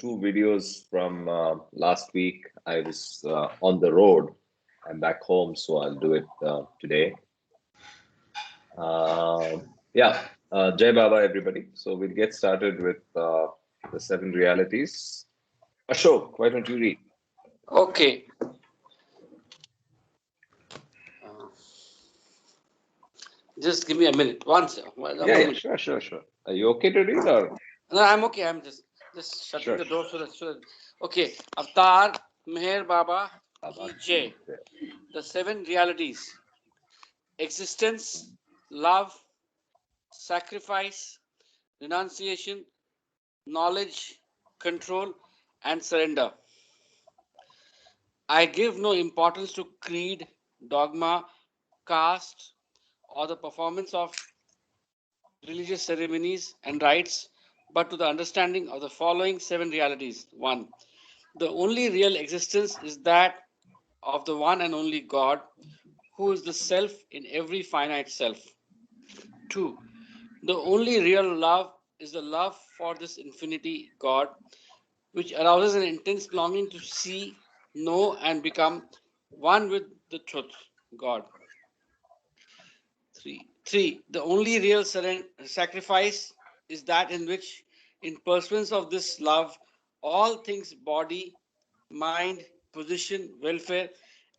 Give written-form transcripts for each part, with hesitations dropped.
two videos from last week. I was on the road. I'm back home, so I'll do it today. Yeah, Jai Baba, everybody. So we'll get started with the seven realities. Ashok, why don't you read? Okay. Just give me a minute. Yeah, sure. Are you okay to read or? No, I'm okay. I'm just shutting the door so that. Okay. Avatar Meher Baba Ki Jai. The seven realities: existence, love, sacrifice, renunciation, knowledge, control, and surrender. I give no importance to creed, dogma, caste, or the performance of religious ceremonies and rites, but to the understanding of the following seven realities. 1. The only real existence is that of the one and only God, who is the self in every finite self. 2. The only real love is the love for this infinity God, which arouses an intense longing to see, know, and become one with the truth, God. 3. The only real sacrifice is that in which, in pursuance of this love, all things body, mind, position, welfare,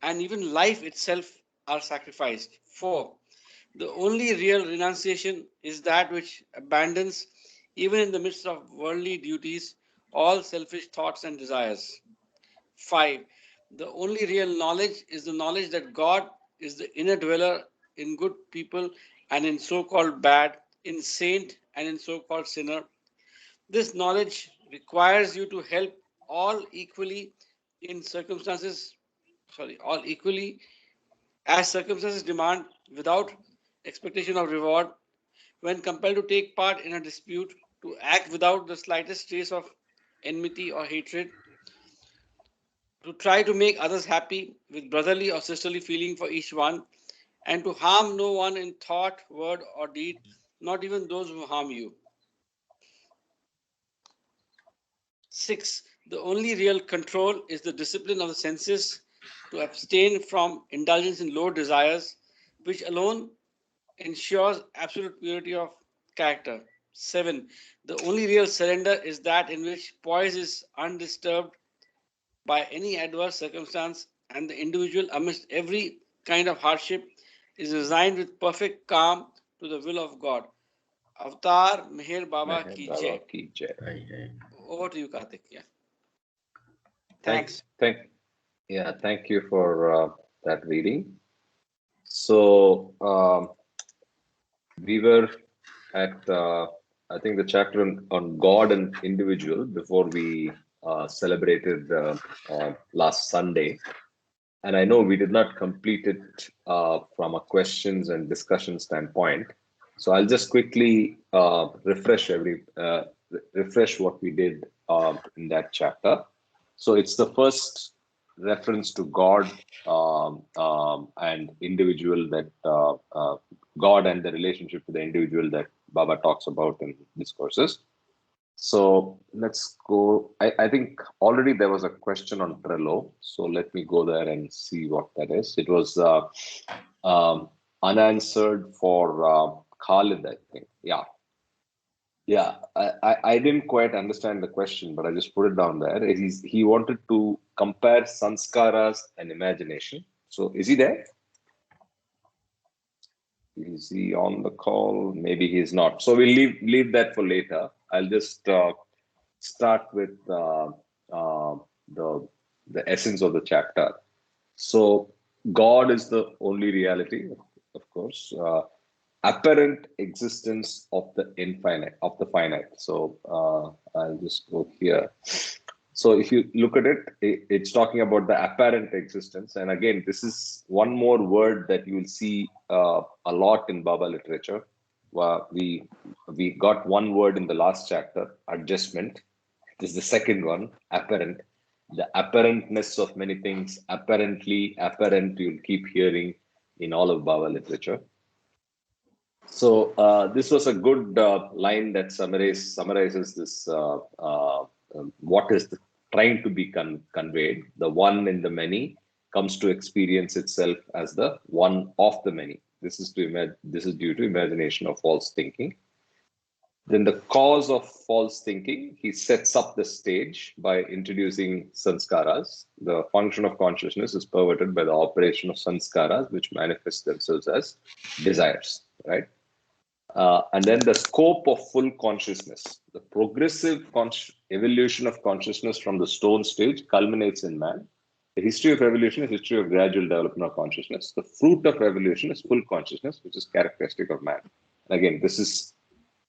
and even life itself are sacrificed. 4. The only real renunciation is that which abandons, even in the midst of worldly duties, all selfish thoughts and desires. 5. The only real knowledge is the knowledge that God is the inner dweller in good people and in so called bad, in saint and in so called sinner. This knowledge requires you to help all equally in circumstances, all equally as circumstances demand without expectation of reward. When compelled to take part in a dispute, to act without the slightest trace of enmity or hatred, to try to make others happy with brotherly or sisterly feeling for each one, and to harm no one in thought, word, or deed, not even those who harm you. 6. The only real control is the discipline of the senses to abstain from indulgence in low desires, which alone ensures absolute purity of character. 7. The only real surrender is that in which poise is undisturbed by any adverse circumstance, and the individual, amidst every kind of hardship, is resigned with perfect calm to the will of God. Avatar Meher Baba Ki Jai. Over to you, Karthik. Yeah. Thanks. Thank you for that reading. So we were at I think the chapter on God and individual before we celebrated last Sunday, and I know we did not complete it from a questions and discussion standpoint. So I'll just quickly refresh what we did in that chapter. So it's the first reference to God and individual that God and the relationship to the individual that Baba talks about in Discourses. So let's go. I think already there was a question on Trello. So let me go there and see what that is. It was unanswered for Khalid, I think. Yeah, I didn't quite understand the question, but I just put it down there. He wanted to compare Sanskaras and imagination. So is he there? Is he on the call? Maybe he's not. So we'll leave that for later. I'll just start with the essence of the chapter. So God is the only reality, of course. Apparent existence of the infinite, of the finite. So I'll just go here. So if you look at it, it's talking about the apparent existence. And again, this is one more word that you will see a lot in Baba literature. We got one word in the last chapter, adjustment. This is the second one, apparent. The apparentness of many things, apparently, apparent, you'll keep hearing in all of Baba literature. So this was a good line that summarizes this what is trying to be conveyed. The one in the many comes to experience itself as the one of the many. This is due to imagination or false thinking. Then the cause of false thinking, he sets up the stage by introducing sanskaras. The function of consciousness is perverted by the operation of sanskaras, which manifest themselves as desires, right? And then the scope of full consciousness. The progressive evolution of consciousness from the stone stage culminates in man. The history of evolution is history of gradual development of consciousness. The fruit of evolution is full consciousness, which is characteristic of man. Again, this is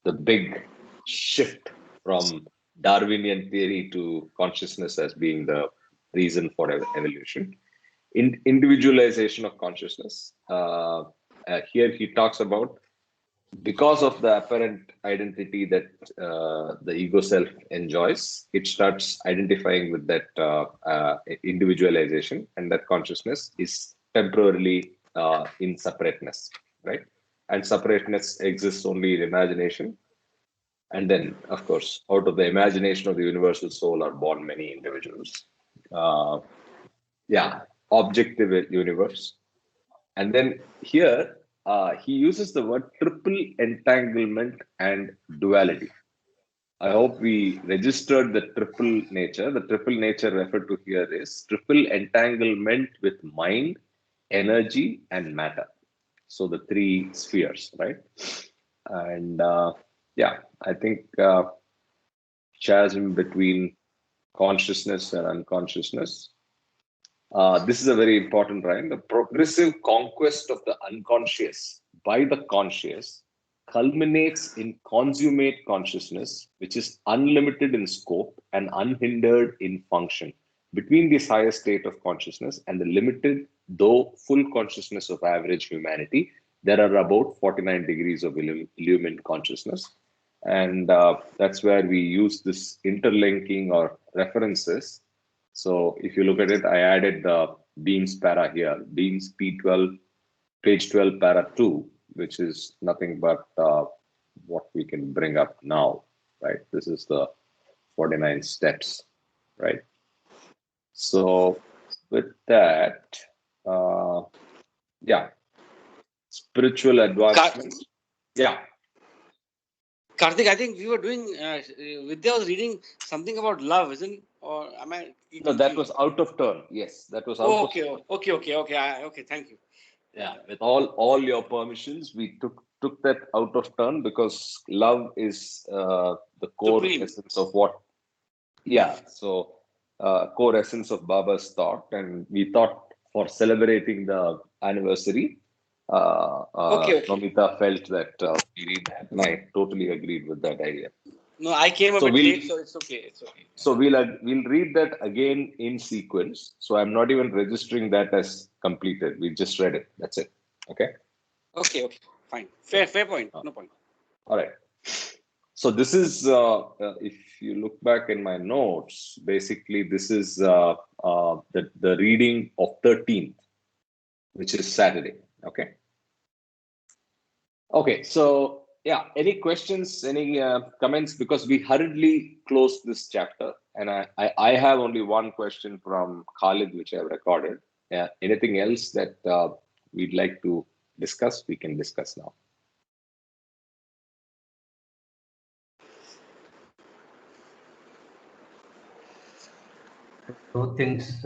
the big shift from Darwinian theory to consciousness as being the reason for evolution. Individualization of consciousness. Here he talks about, because of the apparent identity that the ego self enjoys, it starts identifying with that individualization, and that consciousness is temporarily in separateness, right? And separateness exists only in imagination. And then, of course, out of the imagination of the universal soul are born many individuals. Objective universe. And then here, he uses the word triple entanglement and duality. I hope we registered the triple nature. The triple nature referred to here is triple entanglement with mind, energy, and matter. So the three spheres, right? And I think chasm between consciousness and unconsciousness. This is a very important rhyme. The progressive conquest of the unconscious by the conscious culminates in consummate consciousness, which is unlimited in scope and unhindered in function. Between this higher state of consciousness and the limited, though full consciousness of average humanity, there are about 49 degrees of illumined consciousness. And that's where we use this interlinking or references. So if you look at it, I added the beams para here, beams P12, page 12, para 2, which is nothing but what we can bring up now, right? This is the 49 steps, right? So with that, spiritual advancement. Karthik, I think we were doing, Vidya was reading something about love, isn't it? Or am I? No, that was out of turn. Yes, that was out of turn. Okay. Thank you. Yeah, with all your permissions, we took that out of turn because love is the core Supreme. essence of what. Yeah, so core essence of Baba's thought, and we thought for celebrating the anniversary, Nomita felt that we read that, and I totally agreed with that idea. No, I came a bit late, so it's okay. It's okay. So we'll read that again in sequence. So I'm not even registering that as completed. We just read it. That's it. Okay. Okay. Fine. Fair point. No point. All right. So this is, if you look back in my notes, basically this is the reading of 13th, which is Saturday. Okay. Okay. So yeah, any questions, any comments? Because we hurriedly closed this chapter, and I have only one question from Khalid, which I have recorded. Anything else that we'd like to discuss, we can discuss now. Two things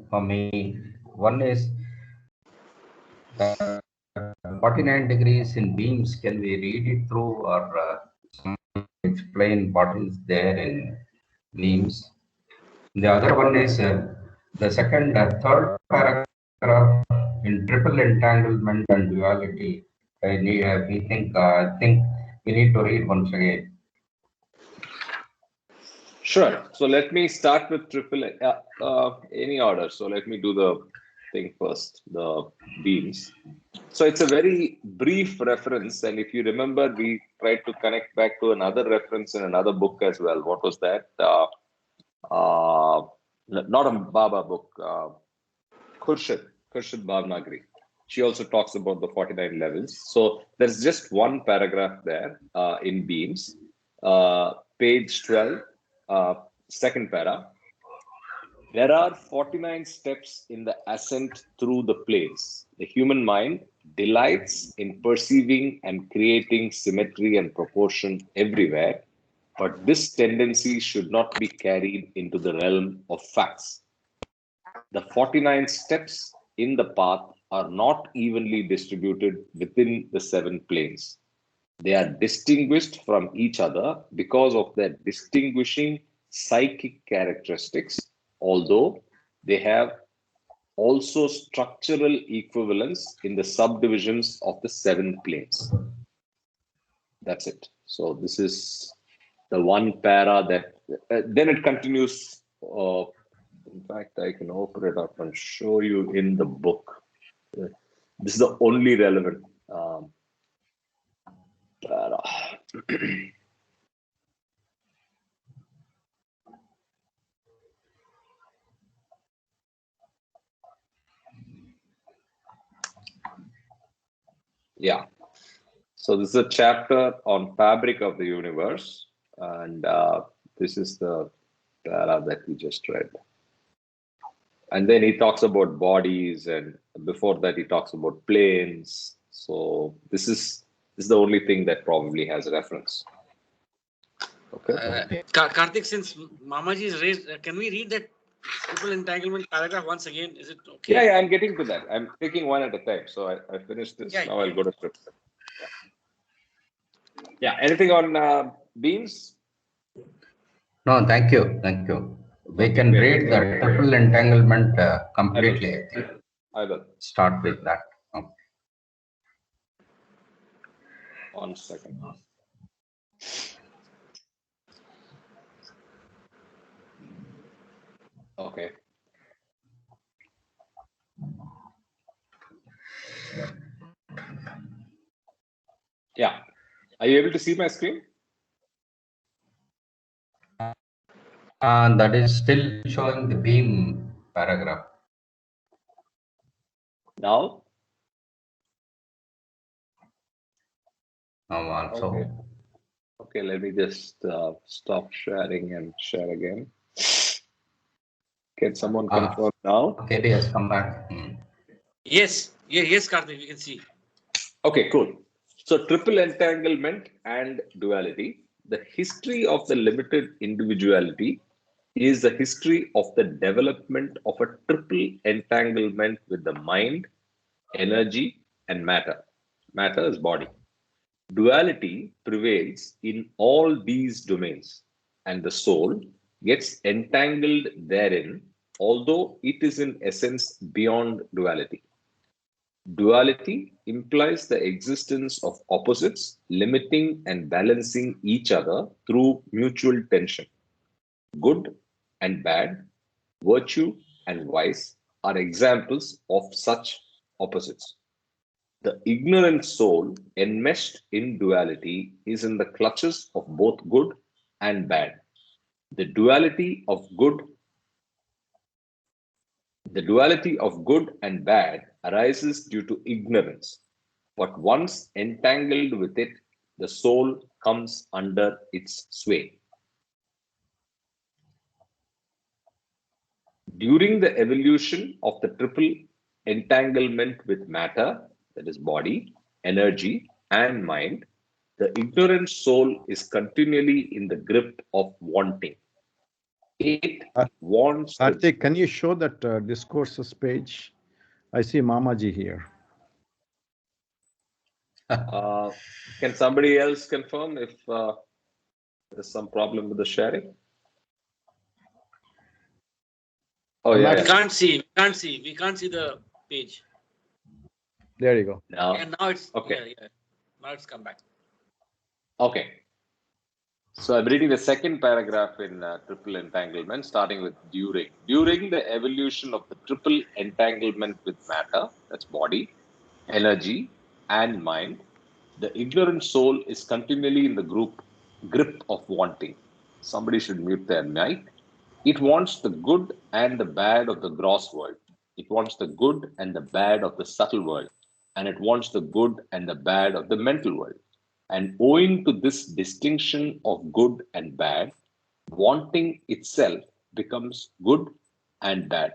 for me. One is 49 degrees in beams. Can we read it through, or explain what is there in beams? The other one is the third paragraph in triple entanglement and duality. I think we need to read once again. Sure. So let me start with triple, any order. So let me do the thing first, the beams. So it's a very brief reference. And if you remember, we tried to connect back to another reference in another book as well. What was that? Not a Baba book, Khurshid Bhavnagri. She also talks about the 49 levels. So there's just one paragraph there in beams, page 12. second para. There are 49 steps in the ascent through the planes. The human mind delights in perceiving and creating symmetry and proportion everywhere, but this tendency should not be carried into the realm of facts. The 49 steps in the path are not evenly distributed within the 7 planes. They are distinguished from each other because of their distinguishing psychic characteristics, although they have also structural equivalence in the subdivisions of the 7 planes. That's it. So this is the one para that then it continues. In fact, I can open it up and show you in the book. This is the only relevant para. Yeah. So this is a chapter on fabric of the universe, and this is the para that we just read. And then he talks about bodies, and before that he talks about planes. So this is the only thing that probably has a reference. Okay. Karthik, since Mamaji is raised, can we read that triple entanglement paragraph once again? Is it okay? Yeah, I'm getting to that. I'm taking one at a time. So I finished this. Now I'll go to triple. Yeah. Anything on beams? No, thank you. Thank you. We can read the triple entanglement completely. I think. I will. Start with that. Okay. 1 second. Okay. Yeah. Are you able to see my screen? That is still showing the beam paragraph. Now? Now also. Okay. Okay, let me just stop sharing and share again. Can someone confirm now? Okay, yes, come back. Yes, Karthik, we can see. Okay, cool. So triple entanglement and duality. The history of the limited individuality is the history of the development of a triple entanglement with the mind, energy, and matter. Matter is body. Duality prevails in all these domains, and the soul gets entangled therein, although it is in essence beyond duality. Duality implies the existence of opposites limiting and balancing each other through mutual tension. Good and bad, virtue and vice are examples of such opposites. The ignorant soul, enmeshed in duality, is in the clutches of both good and bad. The duality of good and bad arises due to ignorance, but once entangled with it, the soul comes under its sway. During the evolution of the triple entanglement with matter, that is body, energy, and mind, the ignorant soul is continually in the grip of wanting. It wants. Karthik, can you show that discourses page? I see Mamaji here. Can somebody else confirm if there's some problem with the sharing? Oh, yeah. We can't see. We can't see the page. There you go. Now, and now it's okay. Yeah. Now it's come back. Okay. So I'm reading the second paragraph in triple entanglement, starting with during. During the evolution of the triple entanglement with matter, that's body, energy, and mind, the ignorant soul is continually in the grip of wanting. Somebody should mute their mic. It wants the good and the bad of the gross world. It wants the good and the bad of the subtle world. And it wants the good and the bad of the mental world. And owing to this distinction of good and bad, wanting itself becomes good and bad.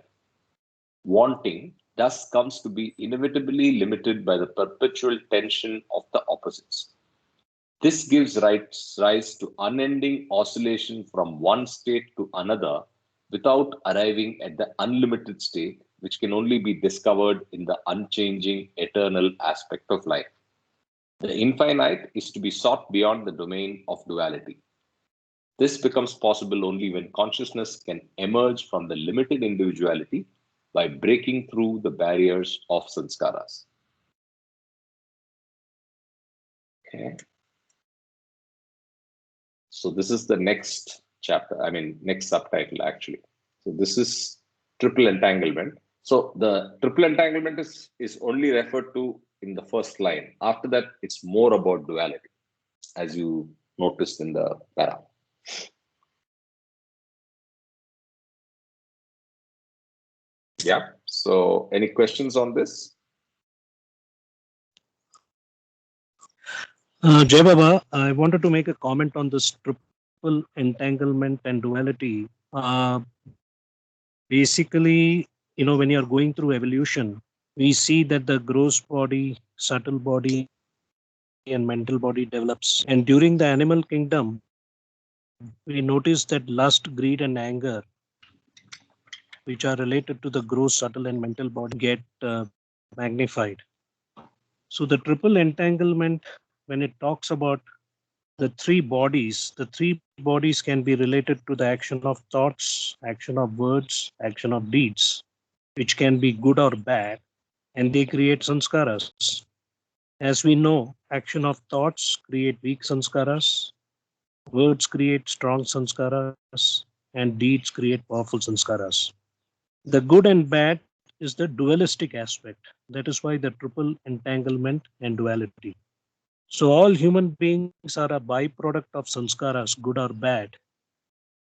Wanting thus comes to be inevitably limited by the perpetual tension of the opposites. This gives rise to unending oscillation from one state to another without arriving at the unlimited state, which can only be discovered in the unchanging, eternal aspect of life. The infinite is to be sought beyond the domain of duality. This becomes possible only when consciousness can emerge from the limited individuality by breaking through the barriers of sanskaras. Okay. So this is the next chapter, next subtitle actually. So this is triple entanglement. So the triple entanglement is only referred to in the first line. After that, it's more about duality, as you noticed in the para. Yeah. So any questions on this? Jai Baba, I wanted to make a comment on this triple entanglement and duality. Basically, when you're going through evolution, we see that the gross body, subtle body, and mental body develops. And during the animal kingdom, we notice that lust, greed, and anger, which are related to the gross, subtle, and mental body, get magnified. So the triple entanglement, when it talks about the three bodies can be related to the action of thoughts, action of words, action of deeds, which can be good or bad, and they create sanskaras. As we know, action of thoughts create weak sanskaras, words create strong sanskaras, and deeds create powerful sanskaras. The good and bad is the dualistic aspect. That is why the triple entanglement and duality. So all human beings are a byproduct of sanskaras, good or bad.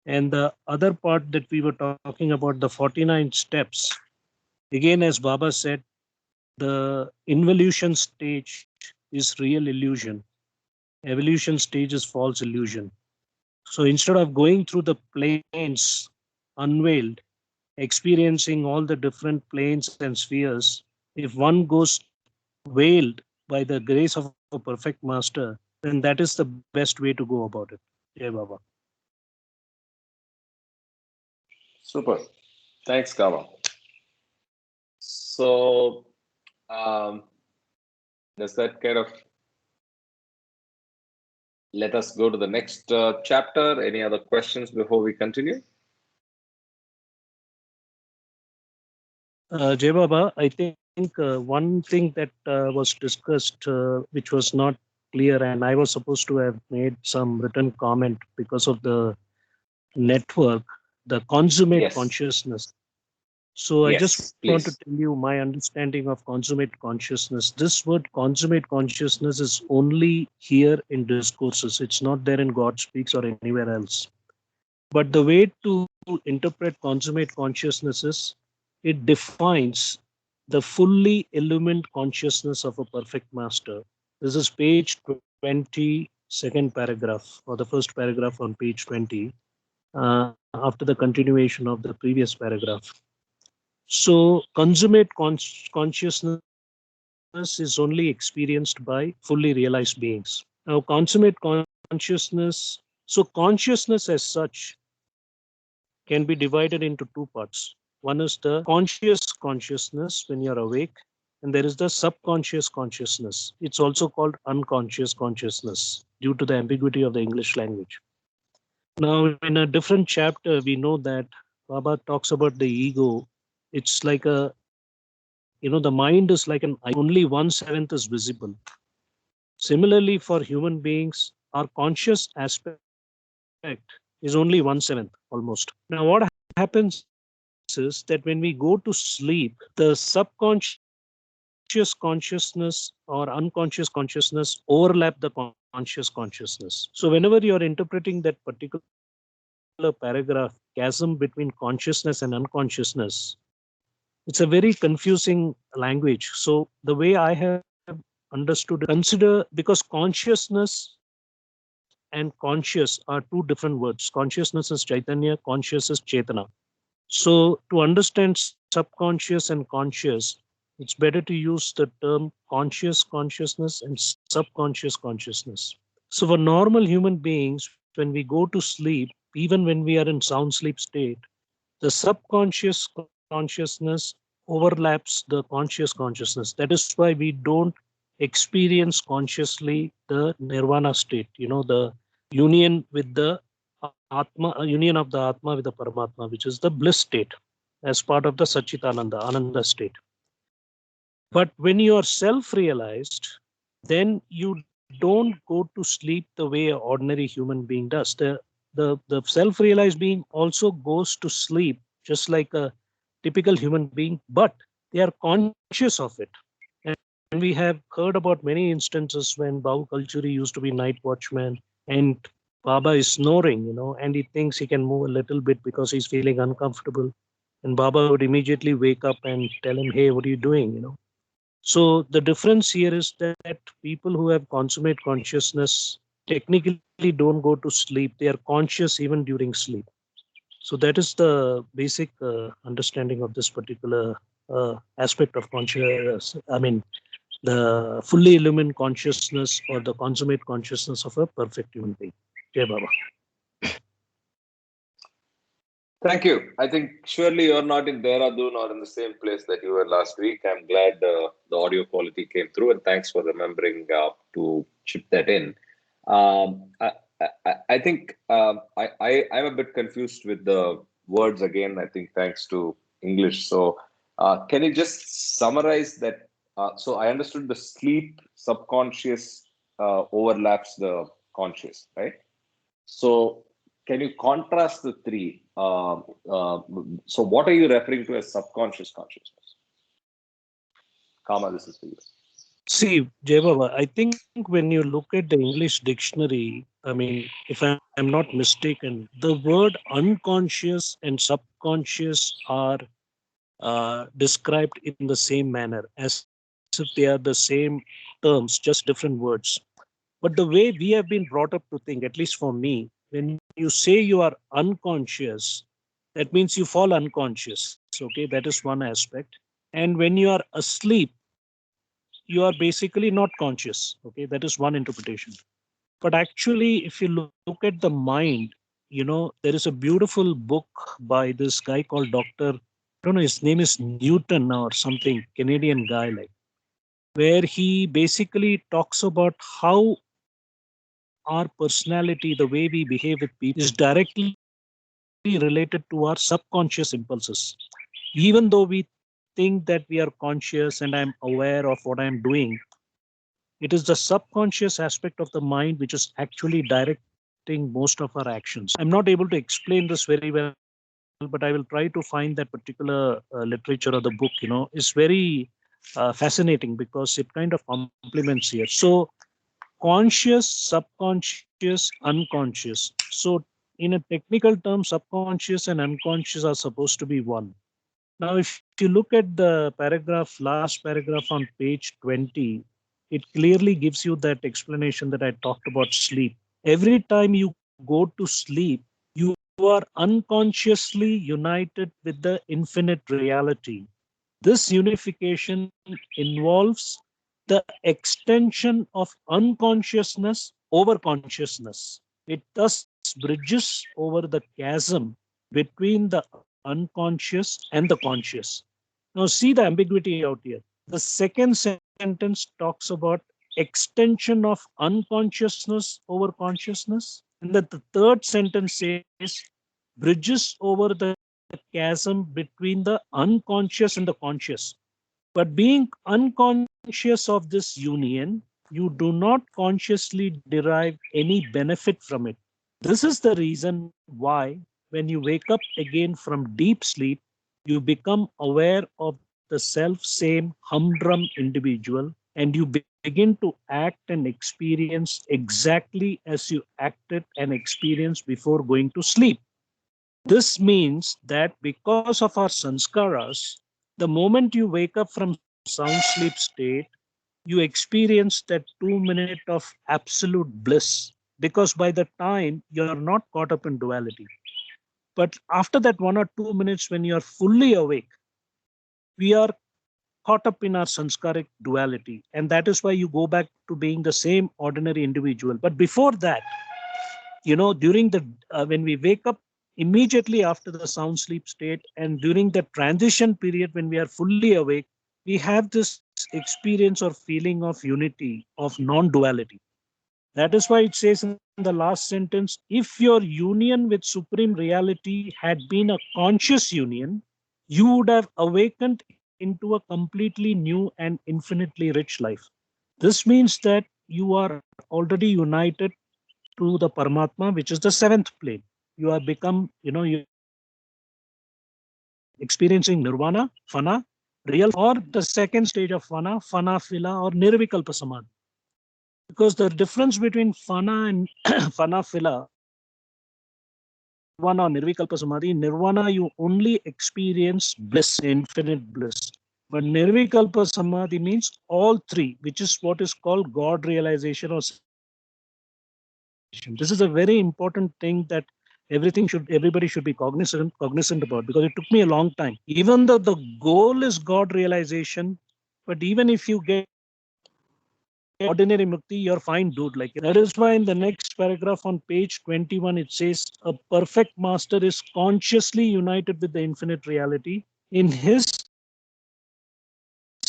And the other part that we were talking about, the 49 steps, again, as Baba said, the involution stage is real illusion. Evolution stage is false illusion. So instead of going through the planes unveiled, experiencing all the different planes and spheres, if one goes veiled by the grace of a perfect master, then that is the best way to go about it. Jai Baba. Super. Thanks, Kava. So does that kind of let us go to the next chapter? Any other questions before we continue? Jai Baba, I think one thing that was discussed, which was not clear, and I was supposed to have made some written comment because of the network, the consummate Yes. consciousness. So I Yes, just want to please. tell you my understanding of consummate consciousness. This word consummate consciousness is only here in discourses. It's not there in God Speaks or anywhere else. But the way to interpret consummate consciousness is it defines the fully illumined consciousness of a perfect master. This is page 20, second paragraph, or the first paragraph on page 20, after the continuation of the previous paragraph. So, consummate consciousness is only experienced by fully realized beings. Now, consummate consciousness, so consciousness as such can be divided into two parts. One is the conscious consciousness when you're awake, and there is the subconscious consciousness. It's also called unconscious consciousness due to the ambiguity of the English language. Now, in a different chapter, we know that Baba talks about the ego. It's like the mind is like only 1/7 is visible. Similarly, for human beings, our conscious aspect is only 1/7 almost. Now, what happens is that when we go to sleep, the subconscious consciousness or unconscious consciousness overlap the conscious consciousness. So, whenever you're interpreting that particular paragraph, chasm between consciousness and unconsciousness, it's a very confusing language. So the way I have understood, consider, because consciousness and conscious are two different words. Consciousness is Chaitanya, conscious is Chetana. So to understand subconscious and conscious, it's better to use the term conscious consciousness and subconscious consciousness. So for normal human beings, when we go to sleep, even when we are in sound sleep state, the subconscious consciousness overlaps the conscious consciousness. That is why we don't experience consciously the nirvana state, the union with the Atma, union of the Atma with the Paramatma, which is the bliss state as part of the Satchitananda, Ananda state. But when you are self-realized, then you don't go to sleep the way an ordinary human being does. The self-realized being also goes to sleep just like a typical human being, but they are conscious of it. And we have heard about many instances when Babu Kalchuri used to be night watchman and Baba is snoring, and he thinks he can move a little bit because he's feeling uncomfortable. And Baba would immediately wake up and tell him, hey, what are you doing? So the difference here is that people who have consummate consciousness technically don't go to sleep. They are conscious even during sleep. So that is the basic understanding of this particular aspect of conscious. I mean, the fully illumined consciousness or the consummate consciousness of a perfect human being. Jai Baba. Thank you. I think surely you're not in Dehradun or in the same place that you were last week. I'm glad the audio quality came through, and thanks for remembering to chip that in. I think I'm a bit confused with the words again. I think thanks to English. So can you just summarize that? So I understood the sleep subconscious overlaps the conscious, right? So can you contrast the three? So what are you referring to as subconscious consciousness? Kama, this is for you. See, Jai Baba, I think when you look at the English dictionary, I mean, if I'm not mistaken, the word unconscious and subconscious are described in the same manner as if they are the same terms, just different words. But the way we have been brought up to think, at least for me, when you say you are unconscious, that means you fall unconscious. Okay, that is one aspect. And when you are asleep, you are basically not conscious. Okay, that is one interpretation. But actually, if you look at the mind, there is a beautiful book by this guy called Dr. I don't know, his name is Newton or something, Canadian guy, like, where he basically talks about how our personality, the way we behave with people, is directly related to our subconscious impulses. Even though we think that we are conscious and I'm aware of what I'm doing, it is the subconscious aspect of the mind which is actually directing most of our actions. I'm not able to explain this very well, but I will try to find that particular literature or the book. Is very fascinating because it kind of complements here. So conscious, subconscious, unconscious. So in a technical term, subconscious and unconscious are supposed to be one. Now, if you look at the last paragraph on page 20, it clearly gives you that explanation that I talked about sleep. Every time you go to sleep, you are unconsciously united with the infinite reality. This unification involves the extension of unconsciousness over consciousness. It thus bridges over the chasm between the unconscious and the conscious. Now, see the ambiguity out here. The second sentence talks about extension of unconsciousness over consciousness, and that the third sentence says bridges over the chasm between the unconscious and the conscious. But being unconscious of this union, you do not consciously derive any benefit from it. This is the reason why, when you wake up again from deep sleep, you become aware of the self same humdrum individual and you begin to act and experience exactly as you acted and experienced before going to sleep. This means that because of our sanskaras, the moment you wake up from sound sleep state, you experience that 2 minute of absolute bliss. because by the time you're not caught up in duality. But after that 1 or 2 minutes, when you're fully awake, we are caught up in our sanskaric duality. And that is why you go back to being the same ordinary individual. But before that, during the when we wake up immediately after the sound sleep state, and during the transition period when we are fully awake, we have this experience or feeling of unity, of non-duality. That is why it says in the last sentence, if your union with supreme reality had been a conscious union, you would have awakened into a completely new and infinitely rich life. This means that you are already united to the Paramatma, which is the seventh plane. You have become, you experiencing nirvana, fana, real, or the second stage of fana phila, or nirvikalpa samadhi. Because the difference between fana and fana phila, nirvana or nirvikalpa samadhi, nirvana you only experience bliss, infinite bliss. But nirvikalpa samadhi means all three, which is what is called God realization or. This is a very important thing that everybody should be cognizant about, because it took me a long time. Even though the goal is God realization, but even if you get ordinary mukti, you're fine, dude. Like that is why in the next paragraph on page 21 it says a perfect master is consciously united with the infinite reality. In his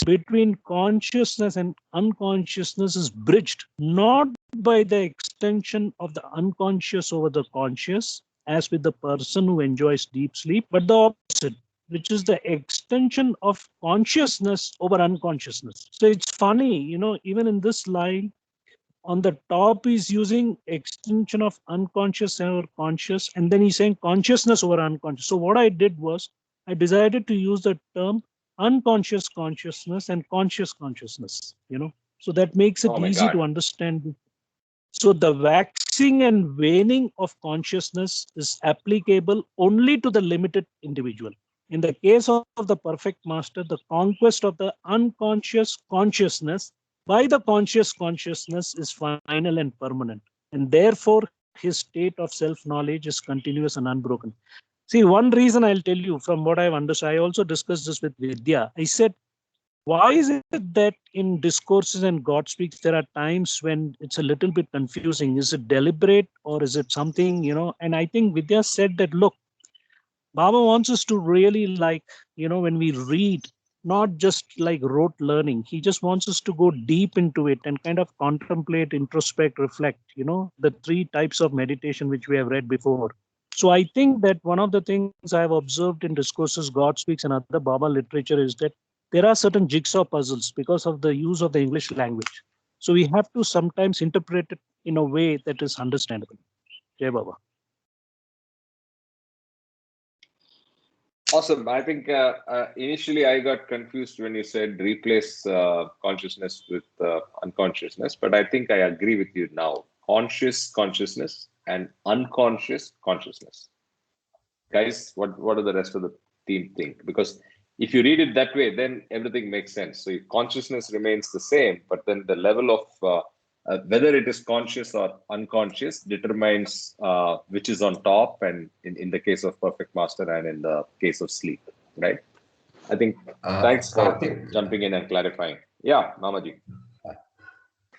between consciousness and unconsciousness is bridged not by the extension of the unconscious over the conscious, as with the person who enjoys deep sleep, but the opposite, which is the extension of consciousness over unconsciousness. So it's funny, even in this line, on the top he's using extension of unconscious over conscious, and then he's saying consciousness over unconscious. So what I did was I decided to use the term unconscious consciousness and conscious consciousness, so that makes it Oh my easy to God. understand. So the waxing and waning of consciousness is applicable only to the limited individual. In the case of the perfect master, the conquest of the unconscious consciousness by the conscious consciousness is final and permanent. And therefore, his state of self-knowledge is continuous and unbroken. See, one reason I'll tell you from what I've understood, I also discussed this with Vidya. I said, why is it that in discourses and God speaks, there are times when it's a little bit confusing? Is it deliberate or is it something, And I think Vidya said that, look, Baba wants us to really when we read, not just like rote learning. He just wants us to go deep into it and kind of contemplate, introspect, reflect, the three types of meditation which we have read before. So I think that one of the things I've observed in discourses, God speaks, and other Baba literature is that there are certain jigsaw puzzles because of the use of the English language. So we have to sometimes interpret it in a way that is understandable. Jai Baba. Awesome. I think initially I got confused when you said replace consciousness with unconsciousness, but I think I agree with you now. Conscious consciousness and unconscious consciousness. Guys, what do the rest of the team think? Because if you read it that way, then everything makes sense. So consciousness remains the same, but then the level of whether it is conscious or unconscious determines which is on top, and in the case of perfect master and in the case of sleep, right? I think thanks for Karthik, jumping in and clarifying. Yeah, Mamaji.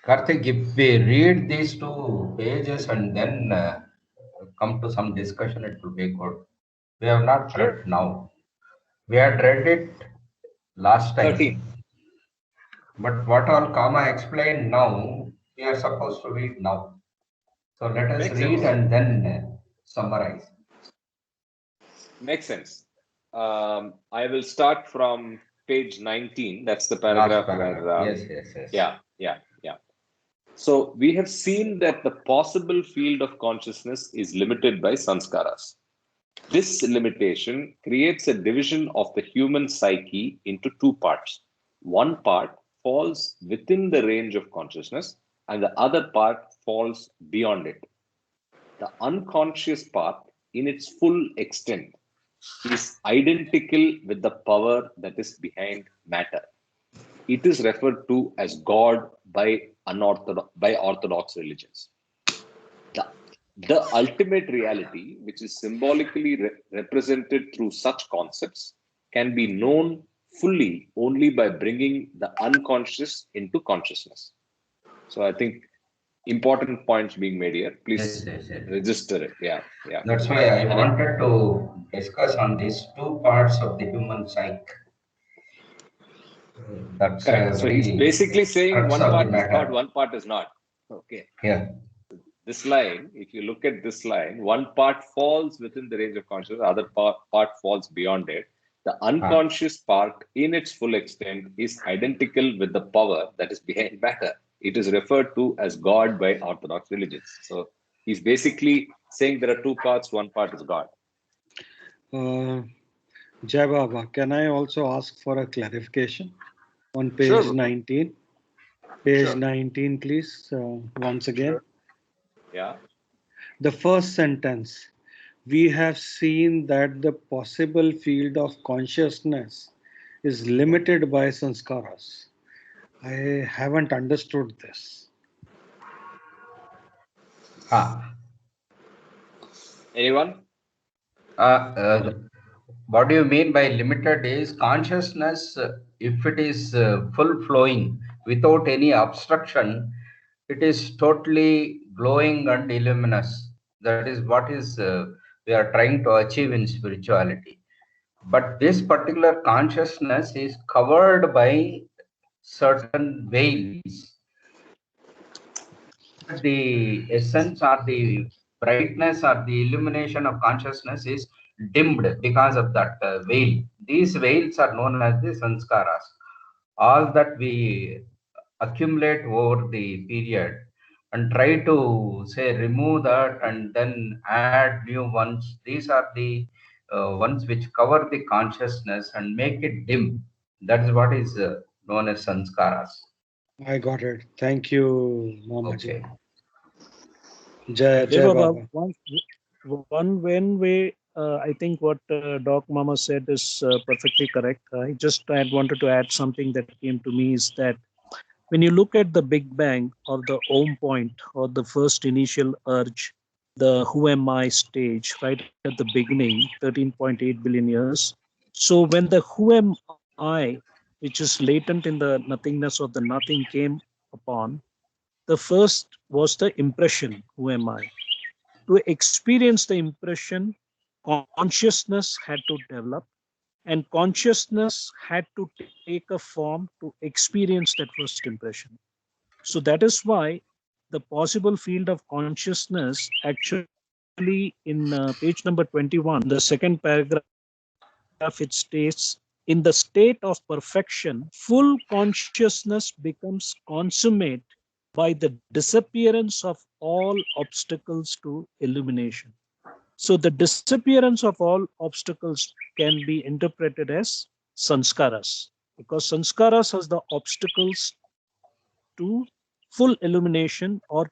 Karthik, if we read these two pages and then come to some discussion, it will be good. We have not Sure. read now. We had read it last 13. time, but what all Kama explained now, we are supposed to read now. So let us Makes read sense. and then summarize. Makes sense. I will start from page 19. That's the Last paragraph paragraph. where, Yes. yeah. So we have seen that the possible field of consciousness is limited by sanskaras. This limitation creates a division of the human psyche into two parts. One part falls within the range of consciousness, and the other part falls beyond it. The unconscious part, in its full extent, is identical with the power that is behind matter. It is referred to as God by Orthodox religions. The ultimate reality, which is symbolically represented through such concepts, can be known fully only by bringing the unconscious into consciousness. So I think important points being made here. Please Yes. register it. Yeah. That's why I wanted to discuss on these two parts of the human psyche. That's Correct. So he's very basically saying crux one of the part is God, matter. one part is not. Okay. Yeah. This line, if you look at this line, one part falls within the range of consciousness, the other part falls beyond it. The unconscious part, in its full extent, is identical with the power that is behind matter. It is referred to as God by Orthodox religions. So he's basically saying there are two parts, one part is God. Jai Baba, can I also ask for a clarification on page Sure. 19? Page Sure. 19, please, once again. Sure. Yeah. The first sentence, we have seen that the possible field of consciousness is limited by sanskaras. I haven't understood this. Anyone? What do you mean by limited is consciousness, if it is full flowing without any obstruction, it is totally glowing and illuminous. That is what is we are trying to achieve in spirituality. But this particular consciousness is covered by certain veils. The essence or the brightness or the illumination of consciousness is dimmed because of that veil. These veils are known as the sanskaras. All that we accumulate over the period and try to say remove that and then add new ones. These are the ones which cover the consciousness and make it dim. That is what is known as sanskaras. I got it. Thank you, Mamaji. Okay. Jai Baba, Baba. one way, I think what Doc Mama said is perfectly correct. I just had wanted to add something that came to me is that when you look at the Big Bang or the Om point or the first initial urge, the who am I stage, right at the beginning, 13.8 billion years. So when the who am I, which is latent in the nothingness of the nothing, came upon, the first was the impression, who am I? To experience the impression, consciousness had to develop, and consciousness had to take a form to experience that first impression. So that is why the possible field of consciousness actually in page number 21, the second paragraph, it states, in the state of perfection, full consciousness becomes consummate by the disappearance of all obstacles to illumination. So the disappearance of all obstacles can be interpreted as sanskaras, because sanskaras has the obstacles to full illumination or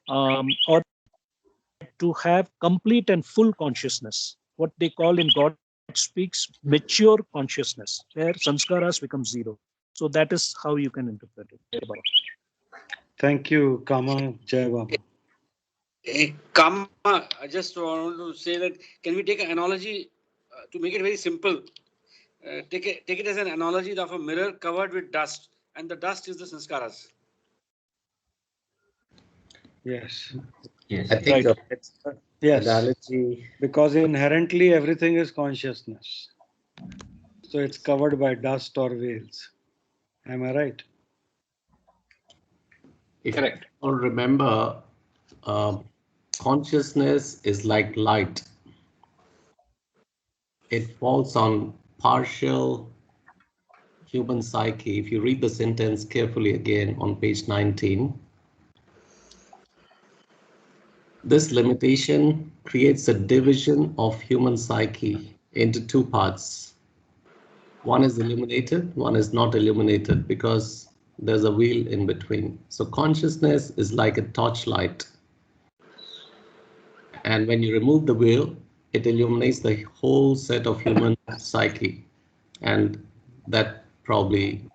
to have complete and full consciousness, what they call in God speaks mature consciousness, where sanskaras become zero. So that is how you can interpret it. Thank you, Kama. Jai Baba. Kama, I just want to say that can we take an analogy to make it very simple? Take it as an analogy of a mirror covered with dust, and the dust is the sanskaras. Yes. Yes. I think Right. that's Yes. analogy. Because inherently everything is consciousness. So it's covered by dust or veils. Am I right? If Correct. you all remember, consciousness is like light. It falls on partial human psyche. If you read the sentence carefully again on page 19, this limitation creates a division of human psyche into two parts. One is illuminated, one is not illuminated, because there's a wheel in between. So consciousness is like a torchlight. And when you remove the wheel, it illuminates the whole set of human psyche. And that probably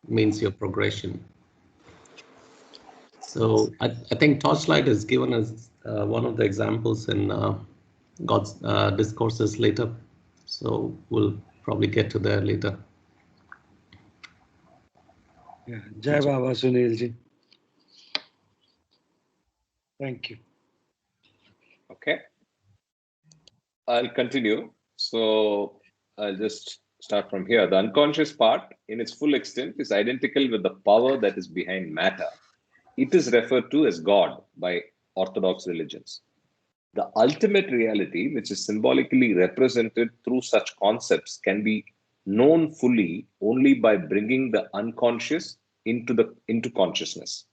means your progression. So I think torchlight is given as one of the examples in God's discourses later. So we'll probably get to there later. Yeah. Jai Baba Sunil ji. Thank you. Okay, I'll continue. So I'll just start from here. The unconscious part, in its full extent, is identical with the power that is behind matter. It is referred to as God by Orthodox religions. The ultimate reality, which is symbolically represented through such concepts, can be known fully only by bringing the unconscious into consciousness.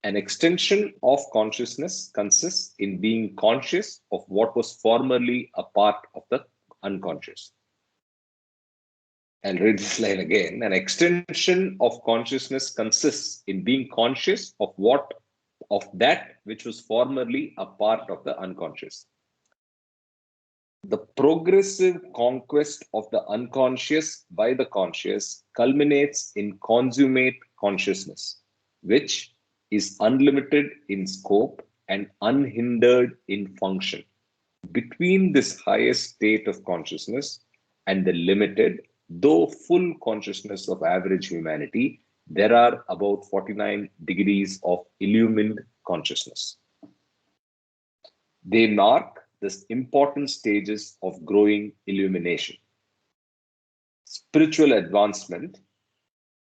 An extension of consciousness consists in being conscious of what was formerly a part of the unconscious. I'll read this line again. An extension of consciousness consists in being conscious of that which was formerly a part of the unconscious. The progressive conquest of the unconscious by the conscious culminates in consummate consciousness, which is unlimited in scope and unhindered in function. Between this highest state of consciousness and the limited, though full consciousness of average humanity, there are about 49 degrees of illumined consciousness. They mark the important stages of growing illumination. Spiritual advancement.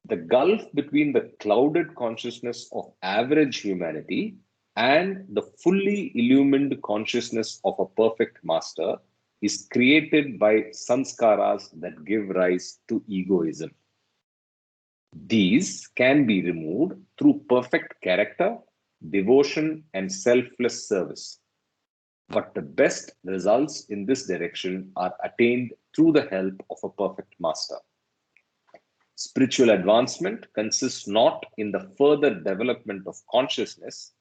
The gulf between the clouded consciousness of average humanity and the fully illumined consciousness of a perfect master is created by sanskaras that give rise to egoism. These can be removed through perfect character, devotion, and selfless service. But the best results in this direction are attained through the help of a perfect master. Spiritual advancement consists not in the further development of consciousness,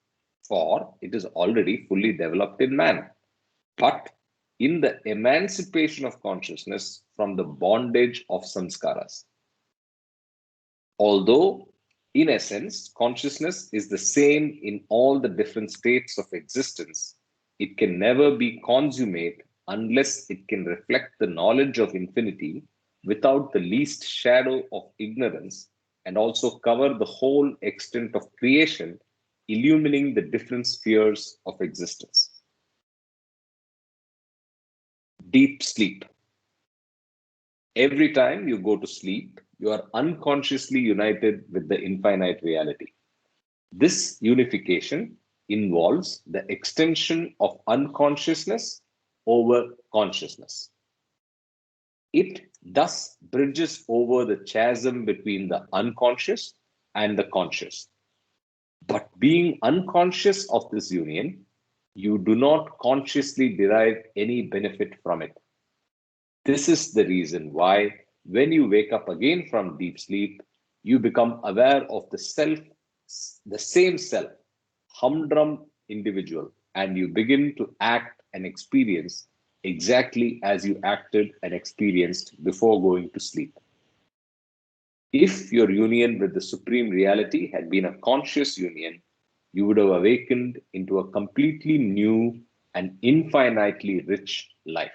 for it is already fully developed in man, but in the emancipation of consciousness from the bondage of samskaras. Although, in essence, consciousness is the same in all the different states of existence, it can never be consummate unless it can reflect the knowledge of infinity without the least shadow of ignorance, and also cover the whole extent of creation, illumining the different spheres of existence. Deep sleep. Every time you go to sleep, you are unconsciously united with the infinite reality. This unification involves the extension of unconsciousness over consciousness. It thus bridges over the chasm between the unconscious and the conscious. But being unconscious of this union, you do not consciously derive any benefit from it. This is the reason why, when you wake up again from deep sleep, you become aware of the same self, humdrum individual, and you begin to act and experience exactly as you acted and experienced before going to sleep. If your union with the Supreme Reality had been a conscious union, you would have awakened into a completely new and infinitely rich life.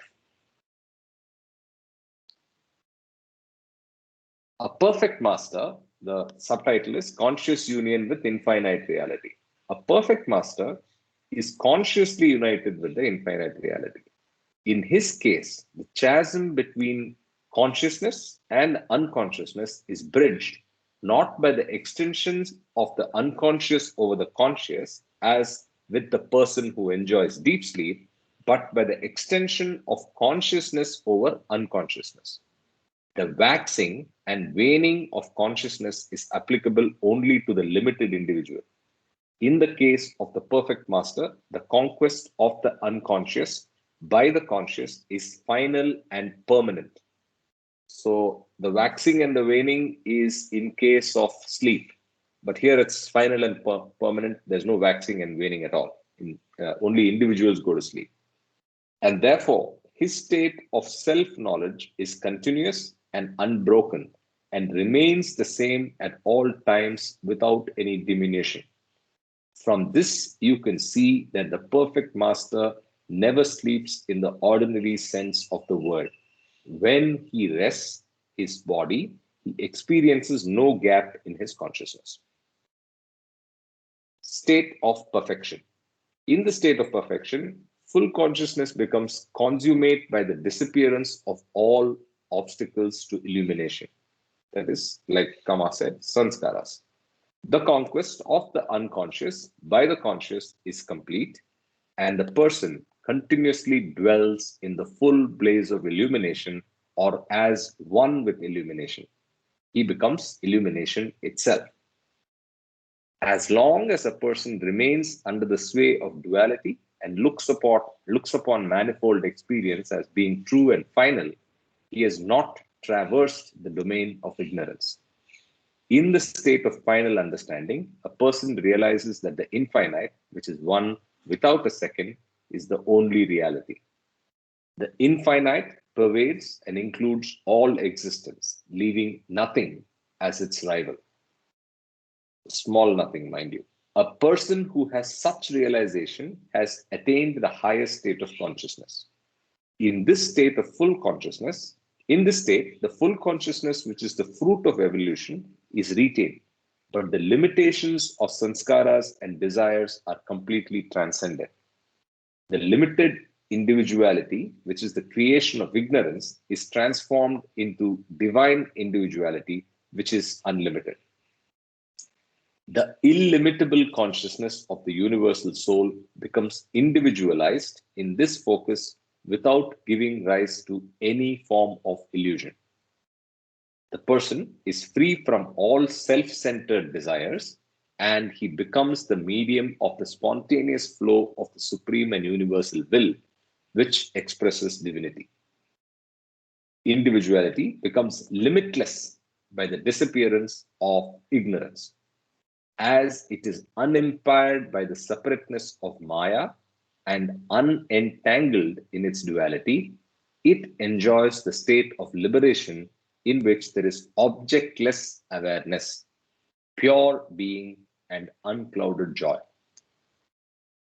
A perfect master, the subtitle is Conscious Union with Infinite Reality. A perfect master is consciously united with the infinite reality. In his case, the chasm between consciousness and unconsciousness is bridged not by the extensions of the unconscious over the conscious, as with the person who enjoys deep sleep, but by the extension of consciousness over unconsciousness. The waxing and waning of consciousness is applicable only to the limited individual. In the case of the perfect master, the conquest of the unconscious by the conscious is final and permanent. So the waxing and the waning is in case of sleep, but here it's final and permanent. There's no waxing and waning at all. Only individuals go to sleep. And therefore, his state of self-knowledge is continuous and unbroken and remains the same at all times without any diminution. From this, you can see that the perfect master never sleeps in the ordinary sense of the word. When he rests his body, he experiences no gap in his consciousness. State of perfection. In the state of perfection, full consciousness becomes consummate by the disappearance of all obstacles to illumination. That is, like Kama said, Sanskaras. The conquest of the unconscious by the conscious is complete, and the person continuously dwells in the full blaze of illumination or as one with illumination. He becomes illumination itself. As long as a person remains under the sway of duality and looks upon manifold experience as being true and final, he has not traversed the domain of ignorance. In the state of final understanding, a person realizes that the infinite, which is one without a second, is the only reality. The infinite pervades and includes all existence, leaving nothing as its rival. Small nothing, mind you. A person who has such realization has attained the highest state of consciousness. In this state of full consciousness, the full consciousness, which is the fruit of evolution, is retained, but the limitations of sanskaras and desires are completely transcended. The limited individuality, which is the creation of ignorance, is transformed into divine individuality, which is unlimited. The illimitable consciousness of the universal soul becomes individualized in this focus without giving rise to any form of illusion. The person is free from all self-centered desires, and he becomes the medium of the spontaneous flow of the supreme and universal will, which expresses divinity. Individuality becomes limitless by the disappearance of ignorance. As it is unimpaired by the separateness of Maya and unentangled in its duality, it enjoys the state of liberation in which there is objectless awareness, pure being, and unclouded joy.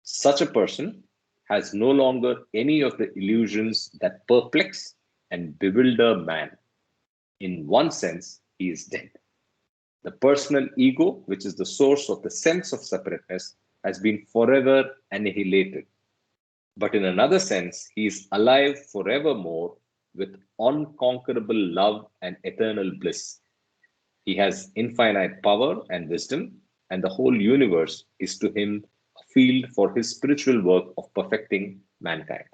Such a person has no longer any of the illusions that perplex and bewilder man. In one sense, he is dead. The personal ego, which is the source of the sense of separateness, has been forever annihilated. But in another sense, he is alive forevermore with unconquerable love and eternal bliss. He has infinite power and wisdom, and the whole universe is to him a field for his spiritual work of perfecting mankind.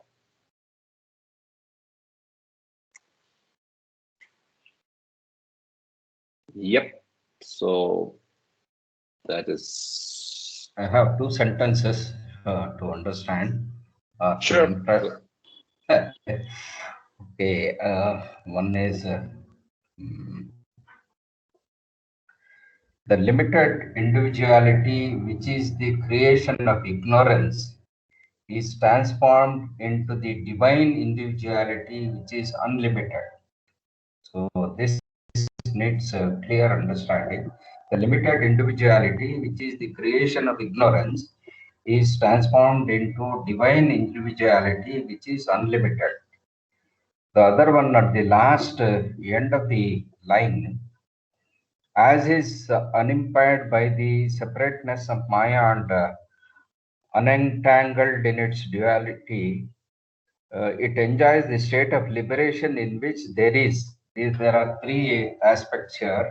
Yep. So that is. I have two sentences to understand. Sure. Okay, one is the limited individuality, which is the creation of ignorance, is transformed into the divine individuality, which is unlimited. So this needs a clear understanding. The limited individuality, which is the creation of ignorance, is transformed into divine individuality, which is unlimited. The other one at the last end of the line, as is unimpaired by the separateness of Maya and unentangled in its duality, it enjoys the state of liberation in which there are three aspects here: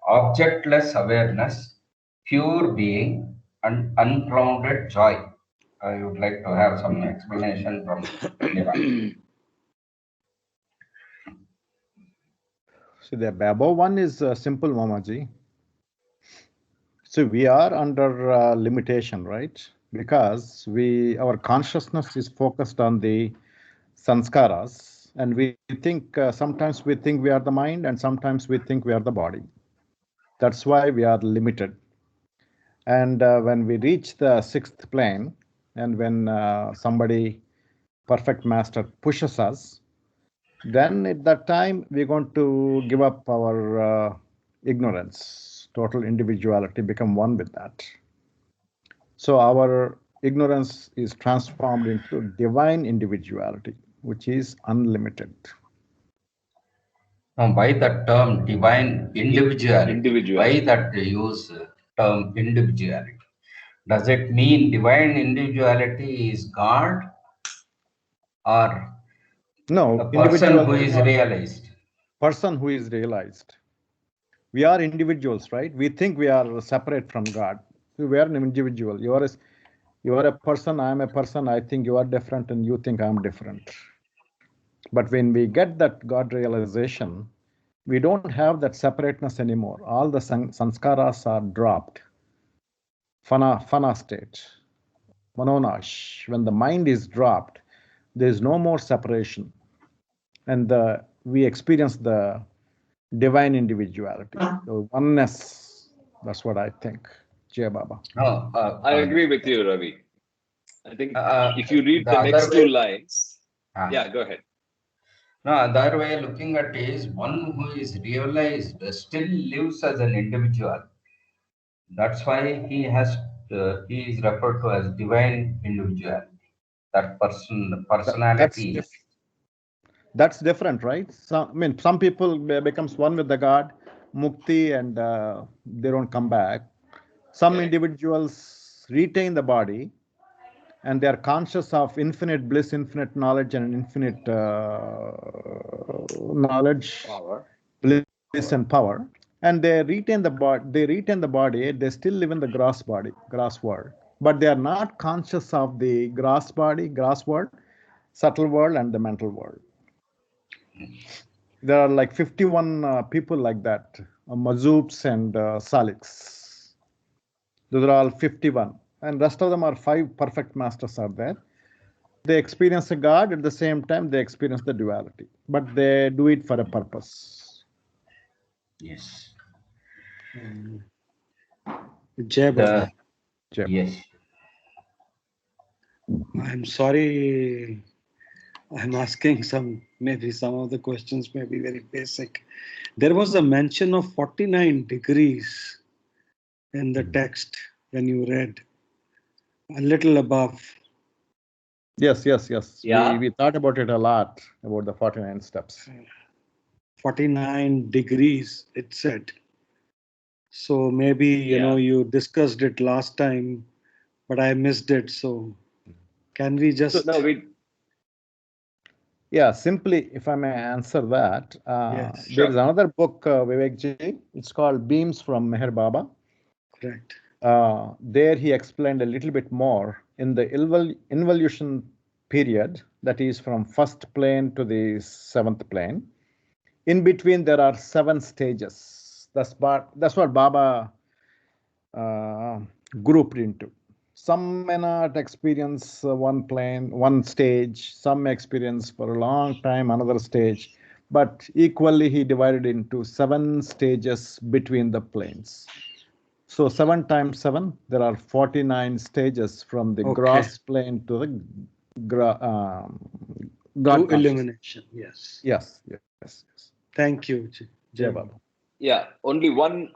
objectless awareness, pure being, and unclouded joy. I would like to have some explanation from anyone. So the above one is simple, Mamaji. So we are under limitation, right? Because our consciousness is focused on the sanskaras, and we think sometimes we think we are the mind, and sometimes we think we are the body. That's why we are limited. And when we reach the sixth plane, and when somebody, perfect master, pushes us, then at that time we're going to give up our ignorance, total individuality, become one with that. So our ignorance is transformed into divine individuality, which is unlimited. Now, by the term divine individuality, Individuality. why that they use term individuality? Does it mean divine individuality is God or No, a person individual who is realized? person who is realized. We are individuals, right? We think we are separate from God. We are an individual. You are a person, I am a person, I think you are different and you think I'm different. But when we get that God realization, we don't have that separateness anymore. All the sanskaras are dropped. Fana state, manonash. When the mind is dropped, there is no more separation. And we experience the divine individuality, the oneness. That's what I think. Jai Baba. No, I agree with you, Ravi. I think if you read the the other next way, two lines, yeah, go ahead. no, other way looking at is one who is realized still lives as an individual. That's why he is referred to as divine individuality. That personality. That's different, right? Some people becomes one with the God, mukti, and they don't come back. Some individuals retain the body, and they are conscious of infinite bliss, infinite knowledge, and infinite knowledge, bliss, and power. And they retain the body. They retain the body. They still live in the gross body, gross world, but they are not conscious of the gross body, gross world, subtle world, and the mental world. There are like 51 people like that, Mazoops and Saliks. Those are all 51. And rest of them are 5 perfect masters are there. They experience a God, at the same time they experience the duality. But they do it for a purpose. Yes. Jai Baba. Yes. I'm sorry, I'm asking maybe some of the questions may be very basic. There was a mention of 49 degrees in the text when you read, a little above. Yes. Yeah. We thought about it a lot, about the 49 steps. 49 degrees, it said. So maybe, you discussed it last time, but I missed it. So can we just... Yeah, simply, if I may answer that, Yes, there is another book, Vivekji. It's called Beams from Meher Baba. Correct. There he explained a little bit more in the involution period, that is from first plane to the 7th plane. In between, there are 7 stages. That's what Baba grouped into. Some may not experience one stage. Some may experience for a long time another stage. But equally, he divided into 7 stages between the planes. So 7 times 7, there are 49 stages from the gross plane to the God illumination. Yes. Thank you, Jai Baba. Yeah, only one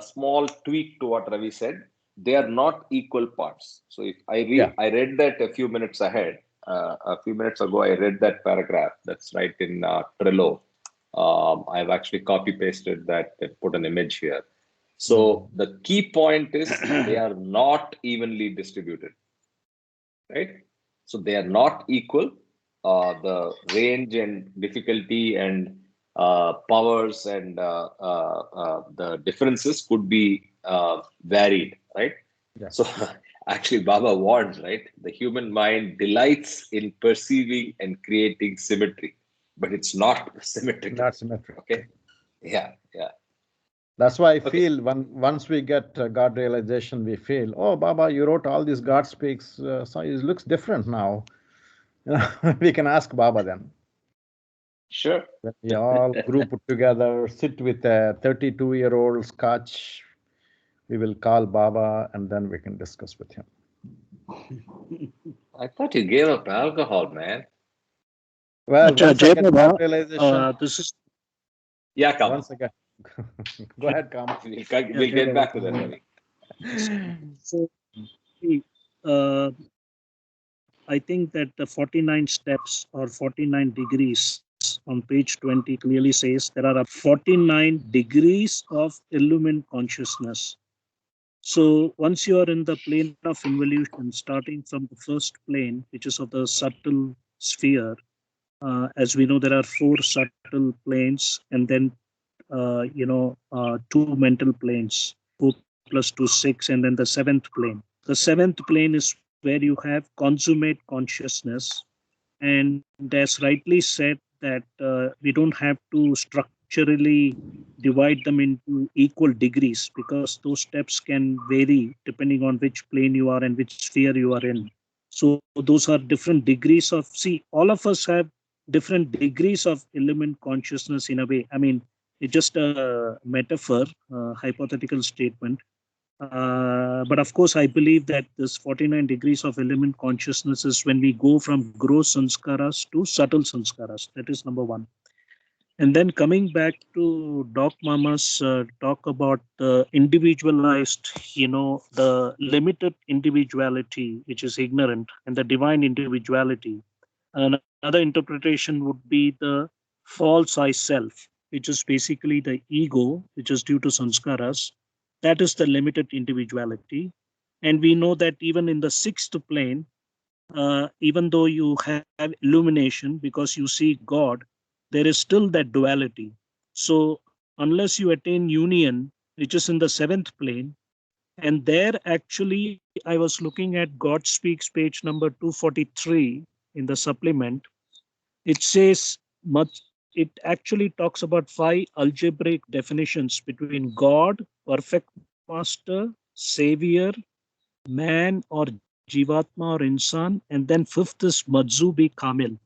small tweak to what Ravi said. They are not equal parts. So if I read that a few minutes ahead. A few minutes ago, I read that paragraph. That's right in Trello. I've actually copy pasted that and put an image here. So the key point is they are not evenly distributed, right? So they are not equal. The range and difficulty and powers and the differences could be varied, right? Yeah. So actually, Baba warns, right? The human mind delights in perceiving and creating symmetry, but it's not symmetrical. Not symmetrical. Okay. Yeah. That's why I feel once we get God realization, we feel, oh, Baba, you wrote all these God speaks, so it looks different now. We can ask Baba then. Sure. When we all group together, sit with a 32-year-old Scotch, we will call Baba and then we can discuss with him. I thought you gave up alcohol, man. Well, once I get God realization, this is... Yeah, come. Once again, go ahead, Kam. We'll get back to that, Ravi. So uh, I think that the 49 steps or 49 degrees on page 20 clearly says there are 49 degrees of illumined consciousness. So once you are in the plane of involution, starting from the first plane, which is of the subtle sphere, as we know, there are four subtle planes, and then two mental planes, 4 + 2 = 6, and then the seventh plane. The seventh plane is where you have consummate consciousness, and as rightly said that we don't have to structurally divide them into equal degrees because those steps can vary depending on which plane you are and which sphere you are in. So those are different degrees of, see, all of us have different degrees of element consciousness in a way. I mean, it's just a metaphor, hypothetical statement. But of course, I believe that this 49 degrees of element consciousness is when we go from gross sanskaras to subtle sanskaras. That is number one. And then coming back to Doc Mama's talk about the individualized, the limited individuality, which is ignorant, and the divine individuality. Another interpretation would be the false I self, which is basically the ego, which is due to sanskaras. That is the limited individuality. And we know that even in the sixth plane, even though you have illumination because you see God, there is still that duality. So unless you attain union, which is in the seventh plane, and there actually I was looking at God Speaks page number 243 in the supplement. It says much. It actually talks about 5 algebraic definitions between God, perfect master, savior, man or jivatma or insan, and then fifth is madzubi kamil.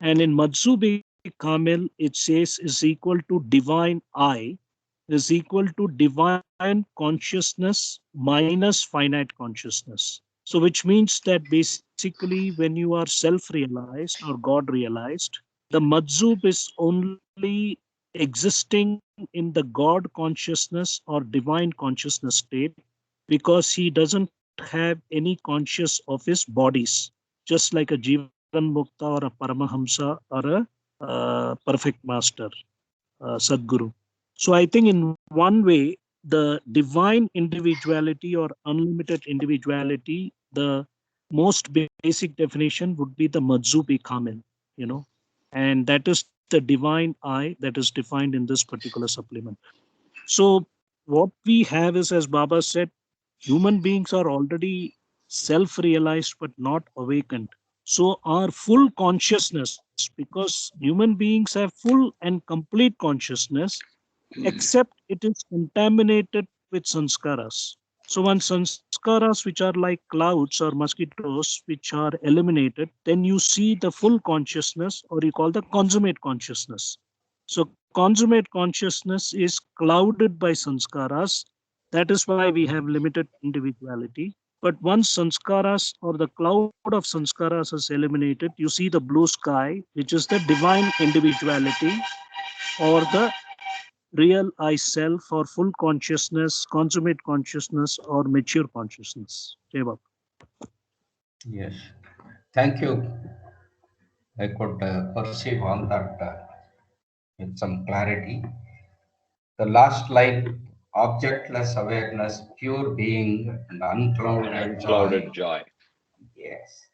And in madzubi kamil, it says is equal to divine I is equal to divine consciousness minus finite consciousness. So, which means that basically, when you are self realized or God realized, the Madzub is only existing in the God consciousness or divine consciousness state because he doesn't have any conscious of his bodies, just like a Jivan Mukta or a Paramahamsa or a perfect master, Sadguru. So I think in one way, the divine individuality or unlimited individuality, the most basic definition would be the Madzubi Kamil, and that is the divine I that is defined in this particular supplement. So what we have is, as Baba said, human beings are already self-realized but not awakened. So our full consciousness, because human beings have full and complete consciousness, except it is contaminated with sanskaras. So when sanskaras, which are like clouds or mosquitoes, which are eliminated, then you see the full consciousness, or you call the consummate consciousness. So consummate consciousness is clouded by sanskaras. That is why we have limited individuality. But once sanskaras or the cloud of sanskaras is eliminated, you see the blue sky, which is the divine individuality or the real I self or full consciousness, consummate consciousness, or mature consciousness. Jai Baba. Yes. Thank you. I could perceive all that with some clarity. The last line, objectless awareness, pure being, and And unclouded unclouded joy. joy. Yes.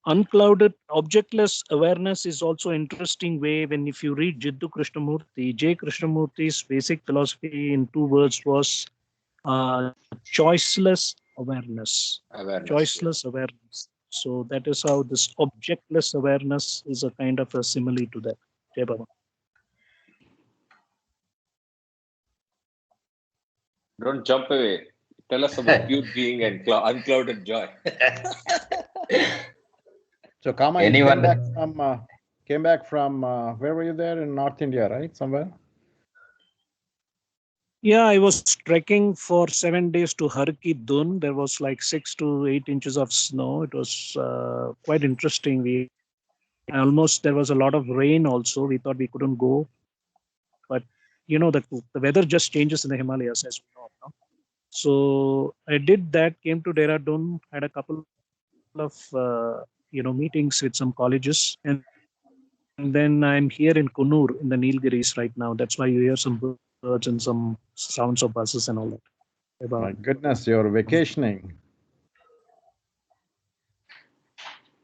Unclouded objectless awareness is also interesting way when if you read Jiddu Krishnamurti, J. Krishnamurti's basic philosophy in 2 words was choiceless awareness. Awareness. Choiceless awareness. So that is how this objectless awareness is a kind of a simile to that. Jai Baba. Don't jump away. Tell us about pure being and unclouded joy. So Kama, Anyone? you came back from where were you there in North India, right? Somewhere? Yeah, I was trekking for 7 days to Har Ki Dun. There was like 6 to 8 inches of snow. It was quite interesting. There was a lot of rain also. We thought we couldn't go, but the weather just changes in the Himalayas, as we know now. So I did that, came to Dehradun, had a couple of meetings with some colleges, and then I'm here in Kunur in the Nilgiris right now. That's why you hear some birds and some sounds of buses and all that. My goodness, you're vacationing.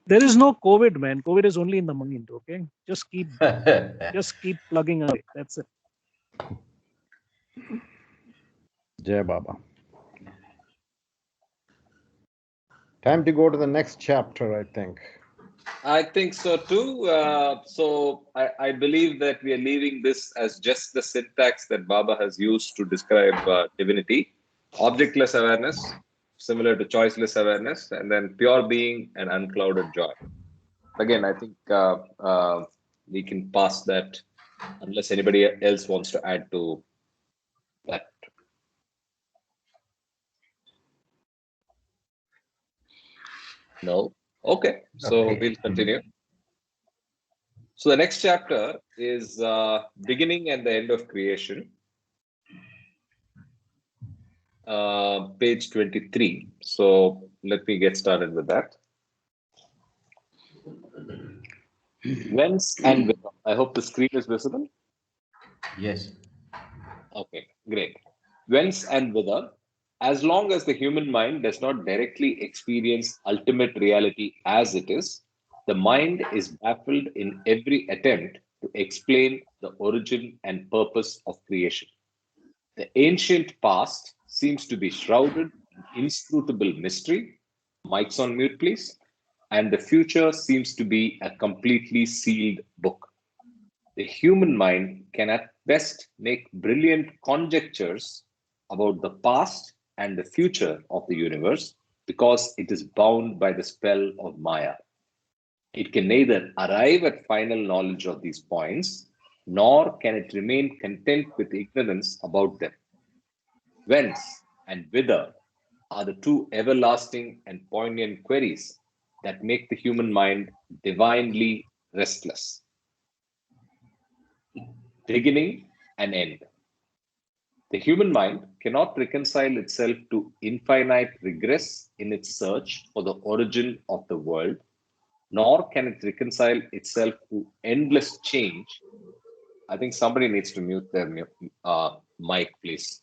There is no COVID, man. COVID is only in the mind. Okay, just keep plugging away. That's it. Jai Baba. Time to go to the next chapter, I think. I think so too. So I believe that we are leaving this as just the syntax that Baba has used to describe divinity. Objectless awareness, similar to choiceless awareness, and then pure being and unclouded joy. Again, I think we can pass that unless anybody else wants to add to that. No? Okay, so we'll continue. So the next chapter is beginning and the end of creation. Page 23. So let me get started with that. Whence and whither. I hope the screen is visible. Yes. Okay, great. Whence and whither. As long as the human mind does not directly experience ultimate reality as it is, the mind is baffled in every attempt to explain the origin and purpose of creation. The ancient past seems to be shrouded in inscrutable mystery. Mics on mute, please. And the future seems to be a completely sealed book. The human mind can at best make brilliant conjectures about the past and the future of the universe because it is bound by the spell of Maya. It can neither arrive at final knowledge of these points, nor can it remain content with ignorance about them. Whence and whither are the two everlasting and poignant queries that make the human mind divinely restless. Beginning and end. The human mind cannot reconcile itself to infinite regress in its search for the origin of the world, nor can it reconcile itself to endless change. I think somebody needs to mute their mic, please.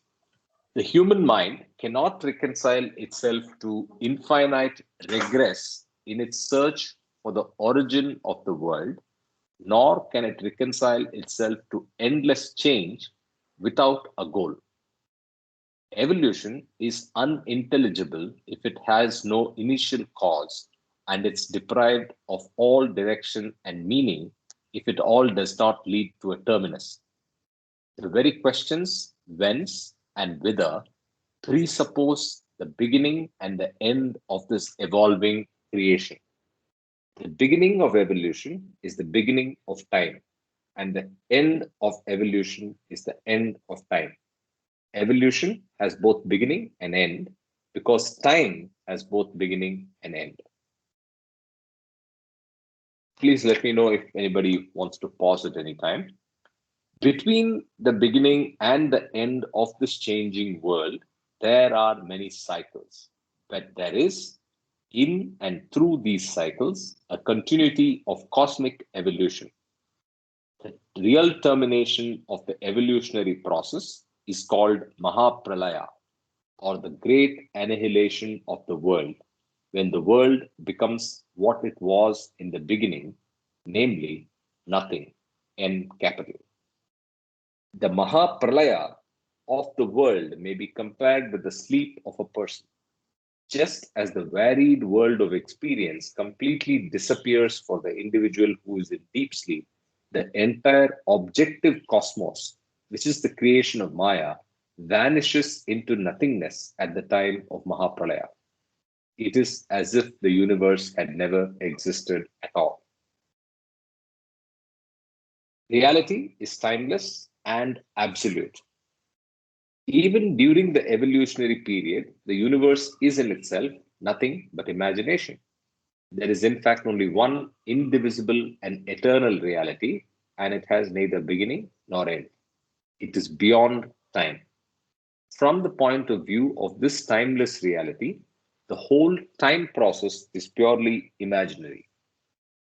The human mind cannot reconcile itself to infinite regress in its search for the origin of the world, nor can it reconcile itself to endless change without a goal. Evolution is unintelligible if it has no initial cause, and it's deprived of all direction and meaning if it all does not lead to a terminus. The very questions whence and whither presuppose the beginning and the end of this evolving creation. The beginning of evolution is the beginning of time, and the end of evolution is the end of time. Evolution has both beginning and end because time has both beginning and end. Please let me know if anybody wants to pause at any time. Between the beginning and the end of this changing world, there are many cycles, but there is, in and through these cycles, a continuity of cosmic evolution. The real termination of the evolutionary process is called Mahapralaya, or the great annihilation of the world, when the world becomes what it was in the beginning, namely nothing, N capital. The Mahapralaya of the world may be compared with the sleep of a person. Just as the varied world of experience completely disappears for the individual who is in deep sleep, the entire objective cosmos, which is the creation of Maya, vanishes into nothingness at the time of Mahapralaya. It is as if the universe had never existed at all. Reality is timeless and absolute. Even during the evolutionary period, the universe is in itself nothing but imagination. There is, in fact, only one indivisible and eternal reality, and it has neither beginning nor end. It is beyond time. From the point of view of this timeless reality, the whole time process is purely imaginary.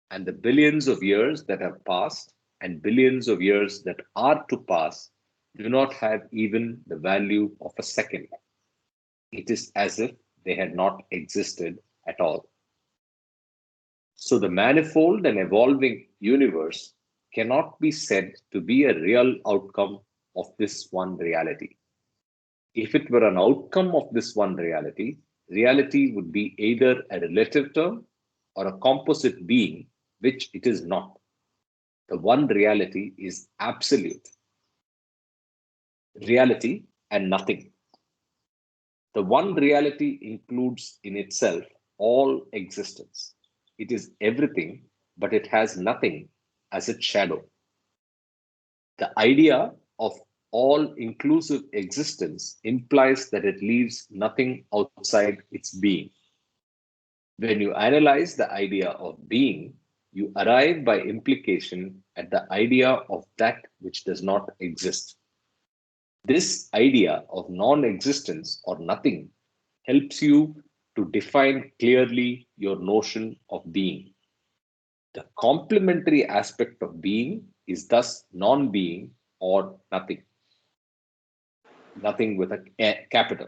And the billions of years that have passed and billions of years that are to pass do not have even the value of a second. It is as if they had not existed at all. So the manifold and evolving universe cannot be said to be a real outcome of this one reality. If it were an outcome of this one reality, reality would be either a relative term or a composite being, which it is not. The one reality is absolute reality and nothing. The one reality includes in itself all existence. It is everything, but it has nothing as its shadow. The idea of all inclusive existence implies that it leaves nothing outside its being. When you analyze the idea of being, you arrive by implication at the idea of that which does not exist. This idea of non-existence or nothing helps you to define clearly your notion of being. The complementary aspect of being is thus non-being or nothing. Nothing with a capital.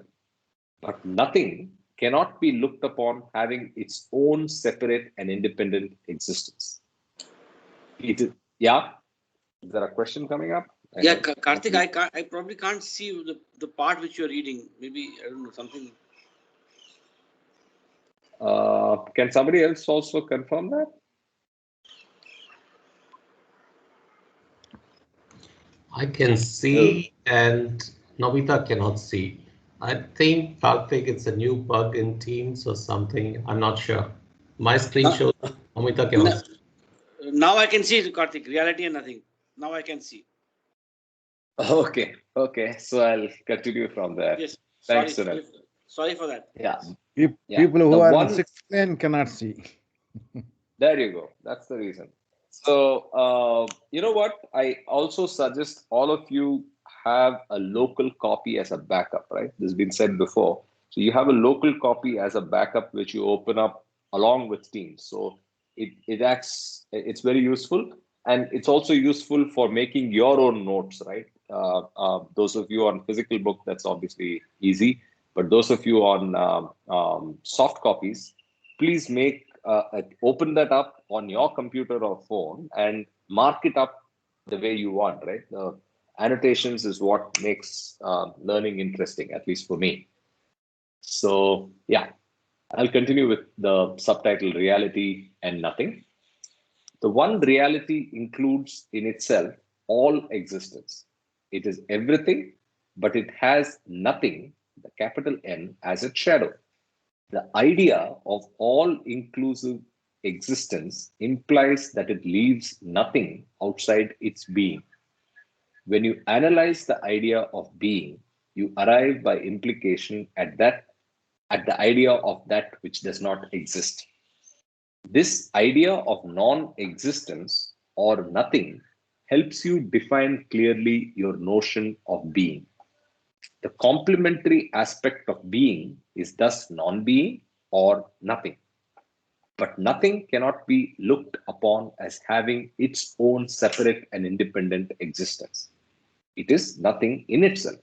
But nothing cannot be looked upon having its own separate and independent existence. It is, yeah? Is there a question coming up? Yeah, Karthik, I probably can't see the part which you're reading. Maybe, I don't know, something. Can somebody else also confirm that? I can see and Nobita cannot see. I think Karthik, it's a new bug in Teams or something. I'm not sure. My screen shows Nobita cannot see. Now I can see it, Karthik. Reality and nothing. Now I can see. Okay. So I'll continue from there. Yes. Thanks, Sunil. Sorry for that. Yeah. People who are in sixth plane cannot see. There you go. That's the reason. So, you know what? I also suggest all of you have a local copy as a backup, right? This has been said before. So you have a local copy as a backup, which you open up along with Teams. So it's very useful. And it's also useful for making your own notes, right? Those of you on physical book, that's obviously easy. But those of you on soft copies, please open that up on your computer or phone and mark it up the way you want, right? The annotations is what makes learning interesting, at least for me. So yeah, I'll continue with the subtitle Reality and Nothing. The one reality includes in itself all existence. It is everything, but it has nothing, the capital N, as its shadow. The idea of all-inclusive existence implies that it leaves nothing outside its being. When you analyze the idea of being, you arrive by implication at the idea of that which does not exist. This idea of non-existence or nothing helps you define clearly your notion of being. The complementary aspect of being is thus non-being or nothing. But nothing cannot be looked upon as having its own separate and independent existence. It is nothing in itself,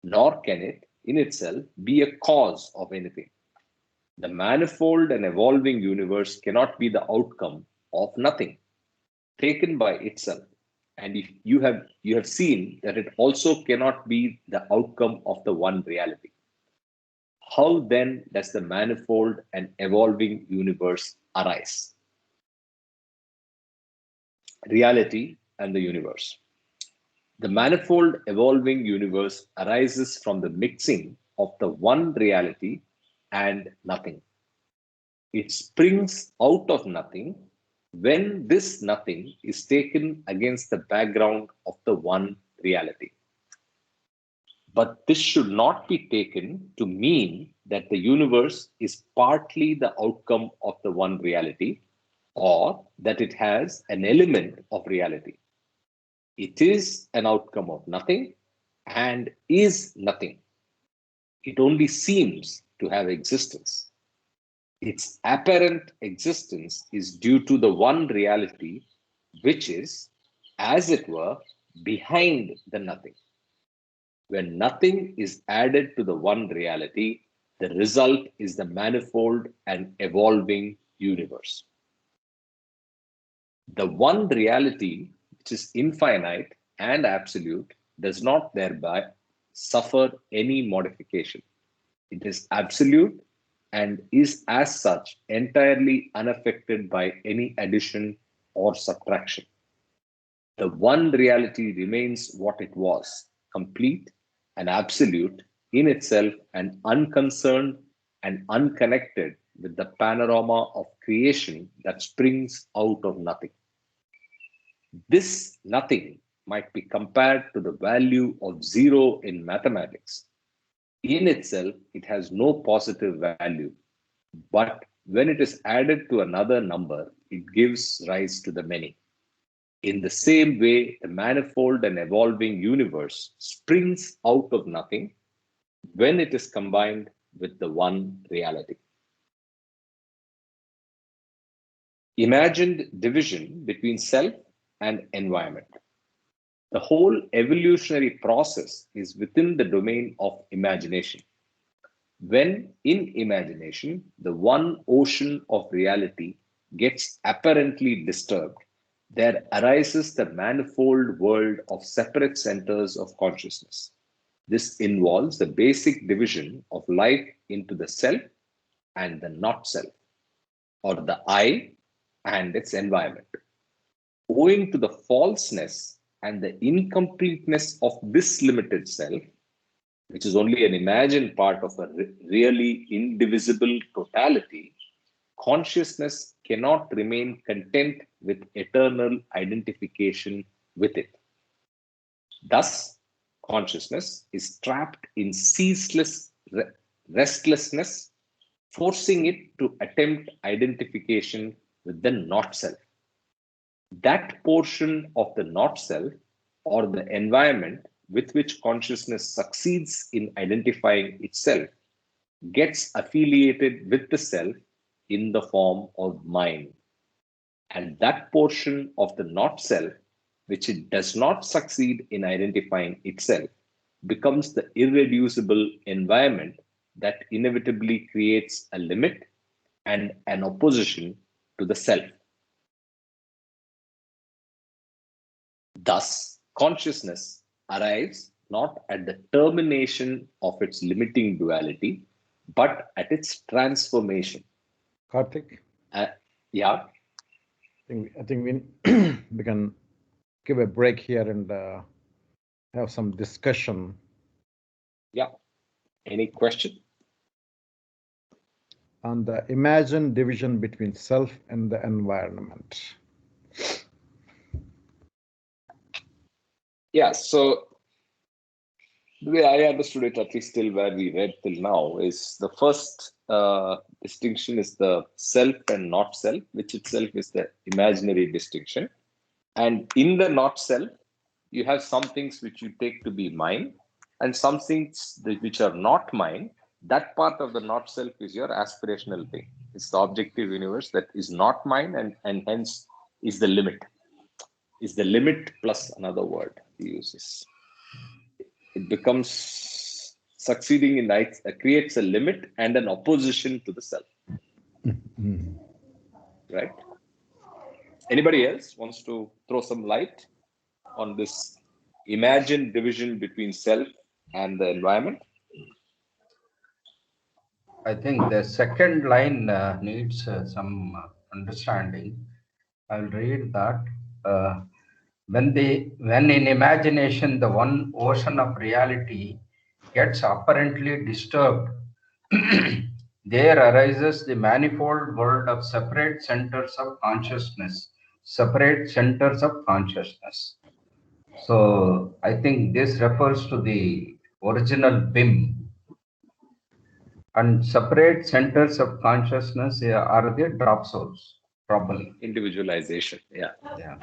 nor can it in itself be a cause of anything. The manifold and evolving universe cannot be the outcome of nothing taken by itself. And if you have seen that it also cannot be the outcome of the one reality. How then does the manifold and evolving universe arise? Reality and the universe. The manifold evolving universe arises from the mixing of the one reality and nothing. It springs out of nothing when this nothing is taken against the background of the one reality. But this should not be taken to mean that the universe is partly the outcome of the one reality or that it has an element of reality. It is an outcome of nothing and is nothing. It only seems to have existence. Its apparent existence is due to the one reality, which is, as it were, behind the nothing. When nothing is added to the one reality, the result is the manifold and evolving universe. The one reality, which is infinite and absolute, does not thereby suffer any modification. It is absolute and is as such entirely unaffected by any addition or subtraction. The one reality remains what it was, complete and absolute in itself and unconcerned and unconnected with the panorama of creation that springs out of nothing. This nothing might be compared to the value of zero in mathematics. In itself, it has no positive value, but when it is added to another number, it gives rise to the many. In the same way, the manifold and evolving universe springs out of nothing when it is combined with the one reality. Imagined division between self and environment. The whole evolutionary process is within the domain of imagination. When in imagination, the one ocean of reality gets apparently disturbed, there arises the manifold world of separate centers of consciousness. This involves the basic division of life into the self and the not self, or the I and its environment. Owing to the falseness and the incompleteness of this limited self, which is only an imagined part of a really indivisible totality, consciousness cannot remain content with eternal identification with it. Thus, consciousness is trapped in ceaseless restlessness, forcing it to attempt identification with the not self. That portion of the not self, or the environment with which consciousness succeeds in identifying itself, gets affiliated with the self in the form of mind. And that portion of the not self, which it does not succeed in identifying itself, becomes the irreducible environment that inevitably creates a limit and an opposition to the self. Thus, consciousness arrives not at the termination of its limiting duality, but at its transformation. Karthik, Yeah. I think we we can give a break here and have some discussion. Yeah. Any question? On the imagined division between self and the environment. Yeah. So the way I understood it, at least till where we read till now, is the first distinction is the self and not self, which itself is the imaginary distinction. And in the not self, you have some things which you take to be mine, and some things which are not mine. That part of the not self is your aspirational thing. It's the objective universe that is not mine, and hence is the limit. Is the limit plus another word he uses. It becomes succeeding in that, creates a limit and an opposition to the self. Right? Anybody else wants to throw some light on this imagined division between self and the environment? I think the second line needs some understanding. I'll read that. When in imagination the one ocean of reality gets apparently disturbed, there arises the manifold world of separate centers of consciousness. Separate centers of consciousness. So I think this refers to the original BIM. And separate centers of consciousness are the drop souls, probably. Individualization. Yeah. Yeah.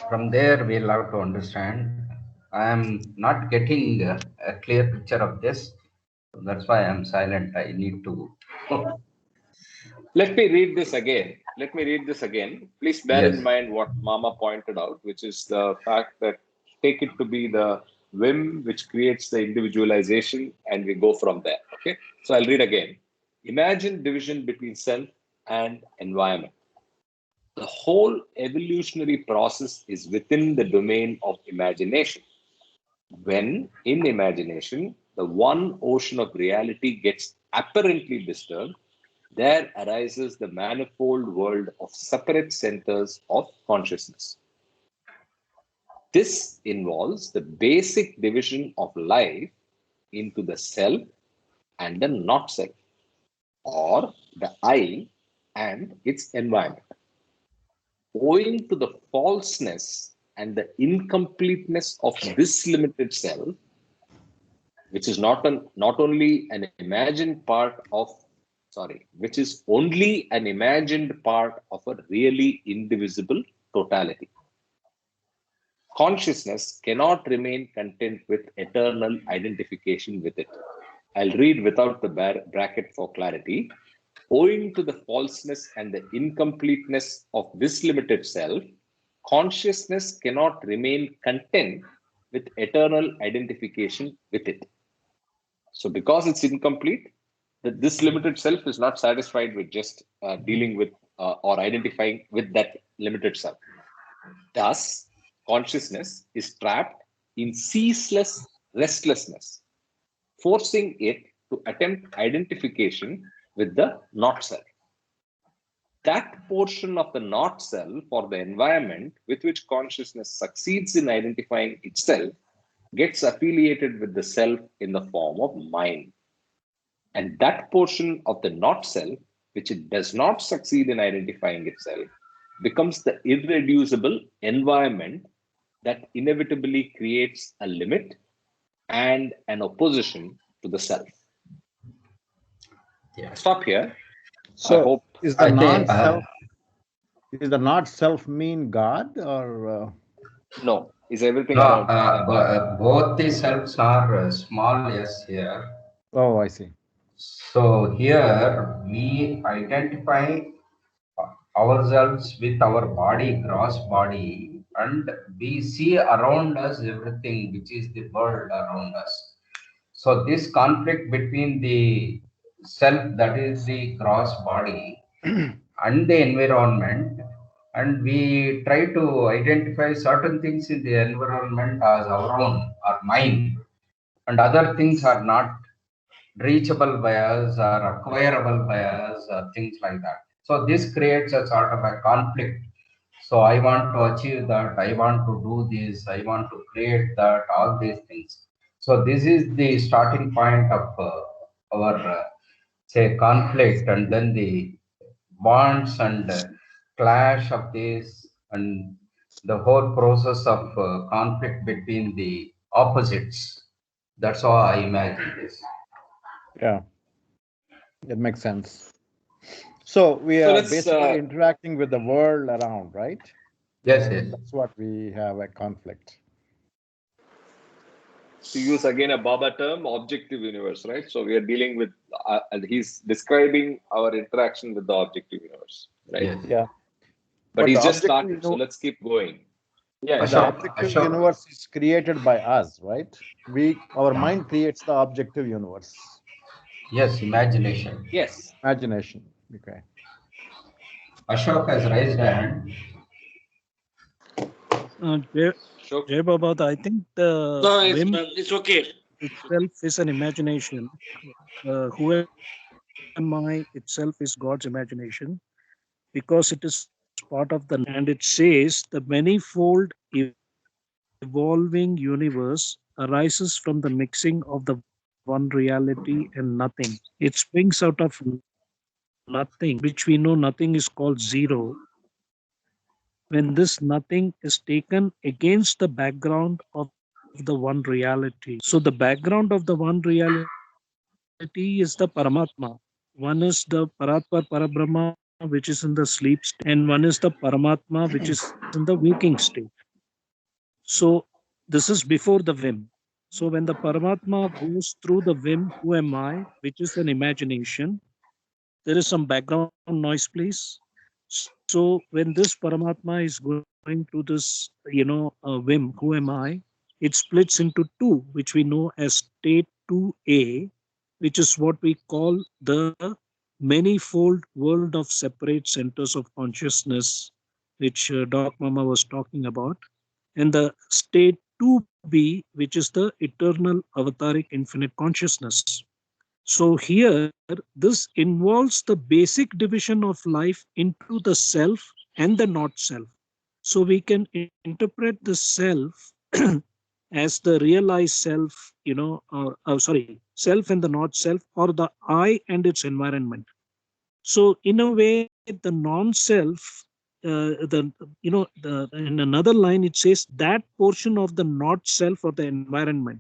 From there, we'll have to understand. I am not getting a clear picture of this. That's why I'm silent. I need to. Let me read this again. Let me read this again. Please bear Yes. in mind what Mama pointed out, which is the fact that take it to be the whim which creates the individualization, and we go from there. Okay. So I'll read again. Imagine division between self and environment. The whole evolutionary process is within the domain of imagination. When in imagination, the one ocean of reality gets apparently disturbed, there arises the manifold world of separate centers of consciousness. This involves the basic division of life into the self and the not self, or the I and its environment. Owing to the falseness and the incompleteness of this limited self, which is not only an imagined part of, which is only an imagined part of a really indivisible totality. Consciousness cannot remain content with eternal identification with it. I'll read without the bracket for clarity. Owing to the falseness and the incompleteness of this limited self, consciousness cannot remain content with eternal identification with it. So, because it's incomplete, this limited self is not satisfied with just dealing with or identifying with that limited self. Thus, consciousness is trapped in ceaseless restlessness, forcing it to attempt identification with the not self. That portion of the not self or the environment with which consciousness succeeds in identifying itself gets affiliated with the self in the form of mind. And that portion of the not self, which it does not succeed in identifying itself, becomes the irreducible environment that inevitably creates a limit and an opposition to the self. Yeah. Stop here. So I hope. is the non-self is the not self mean God or No. Is everything No, around? both the selves are small s here. oh, I see. So here we identify ourselves with our body, gross body, and we see around us everything which is the world around us. So this conflict between the self, that is the gross body, and the environment, and we try to identify certain things in the environment as our own, our mind, and other things are not reachable by us or acquirable by us or things like that. So this creates a sort of a conflict. So I want to achieve that, I want to do this, I want to create that, all these things. So this is the starting point of our say conflict, and then the bonds and clash of this, and the whole process of conflict between the opposites. That's how I imagine this. Yeah, it makes sense. So we So are let's basically interacting with the world around, right? Yes, yes. That's what we have a conflict. to use again a Baba term, objective universe, right? So we are dealing with, he's describing our interaction with the objective universe, right? Yes. Yeah. But But he's the just objective started, so let's keep going. Yeah, the objective universe is created by us, right? Our mind creates the objective universe. Yes, imagination. yes. Imagination. Okay. Ashok has raised a hand. Sure. Jay Baba, I think the No, whim it's okay. itself is an imagination. Who am I itself is God's imagination, because it is part of the, and it says the manifold evolving universe arises from the mixing of the one reality and nothing. It springs out of nothing, which we know nothing is called zero. When this nothing is taken against the background of the one reality. So the background of the one reality is the Paramatma. One is the Paratpar Parabrahma, which is in the sleep state, and one is the Paramatma, which is in the waking state. So this is before the whim. So when the Paramatma goes through the whim, who am I, which is an imagination, there is some background noise, please. So when this Paramatma is going through this, whim, who am I, it splits into two, which we know as state 2A, which is what we call the manifold world of separate centers of consciousness, which Doc Mama was talking about, and the state 2B, which is the eternal avataric infinite consciousness. So here, this involves the basic division of life into the self and the not self. So we can interpret the self as the realized self, self and the not self, or the I and its environment. So in a way, the non-self, in another line it says that portion of the not self or the environment.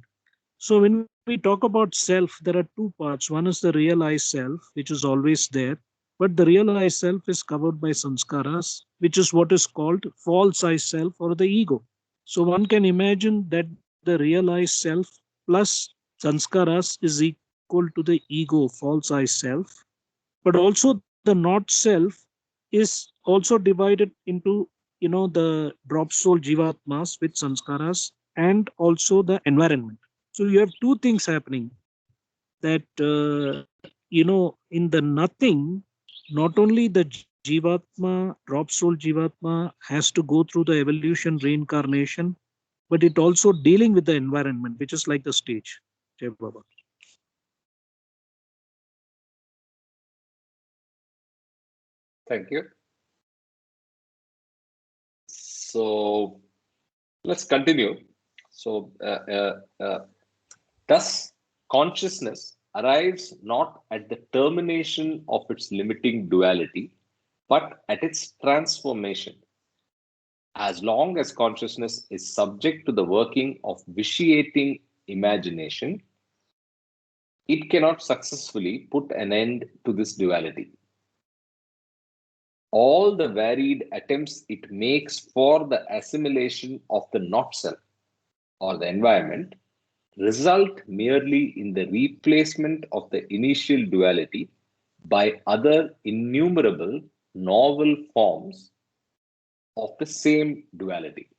So when we talk about self, there are two parts. One is the realized self, which is always there, but the realized self is covered by sanskaras, which is what is called false I self or the ego. So one can imagine that the realized self plus sanskaras is equal to the ego, false I self. But also the not self is also divided into, the drop soul jivatmas with sanskaras and also the environment. So you have two things happening, that in the nothing, not only the jivatma, drop soul jivatma, has to go through the evolution, reincarnation, but it also dealing with the environment, which is like the stage. Jai Baba. Thank you. So let's continue. So thus, consciousness arrives not at the termination of its limiting duality, but at its transformation. As long as consciousness is subject to the working of vitiating imagination, it cannot successfully put an end to this duality. All the varied attempts it makes for the assimilation of the not self or the environment result merely in the replacement of the initial duality by other innumerable novel forms of the same duality.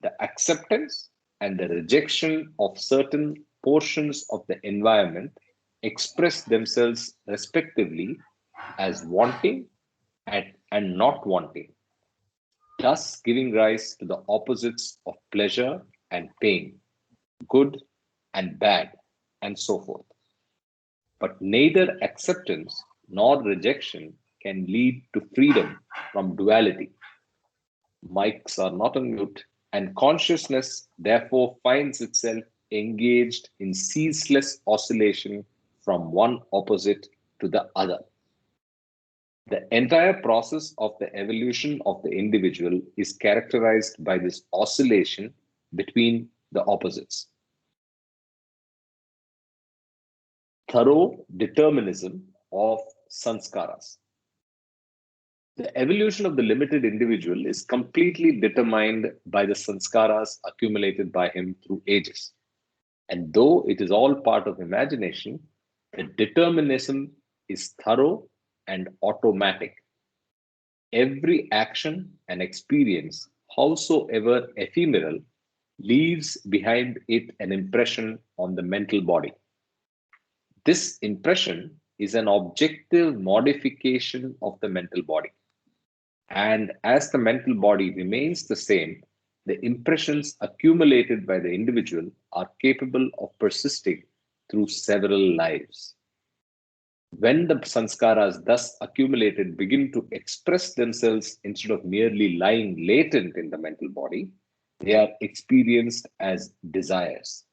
The acceptance and the rejection of certain portions of the environment express themselves respectively as wanting and not wanting, thus giving rise to the opposites of pleasure and pain, good and bad, and so forth. But neither acceptance nor rejection can lead to freedom from duality. Mics are not on mute, and consciousness therefore finds itself engaged in ceaseless oscillation from one opposite to the other. The entire process of the evolution of the individual is characterized by this oscillation between the opposites. Thorough determinism of sanskaras. The evolution of the limited individual is completely determined by the sanskaras accumulated by him through ages. And though it is all part of imagination, the determinism is thorough and automatic. Every action and experience, howsoever ephemeral, leaves behind it an impression on the mental body. This impression is an objective modification of the mental body. And as the mental body remains the same, the impressions accumulated by the individual are capable of persisting through several lives. When the sanskaras thus accumulated begin to express themselves instead of merely lying latent in the mental body, they are experienced as desires.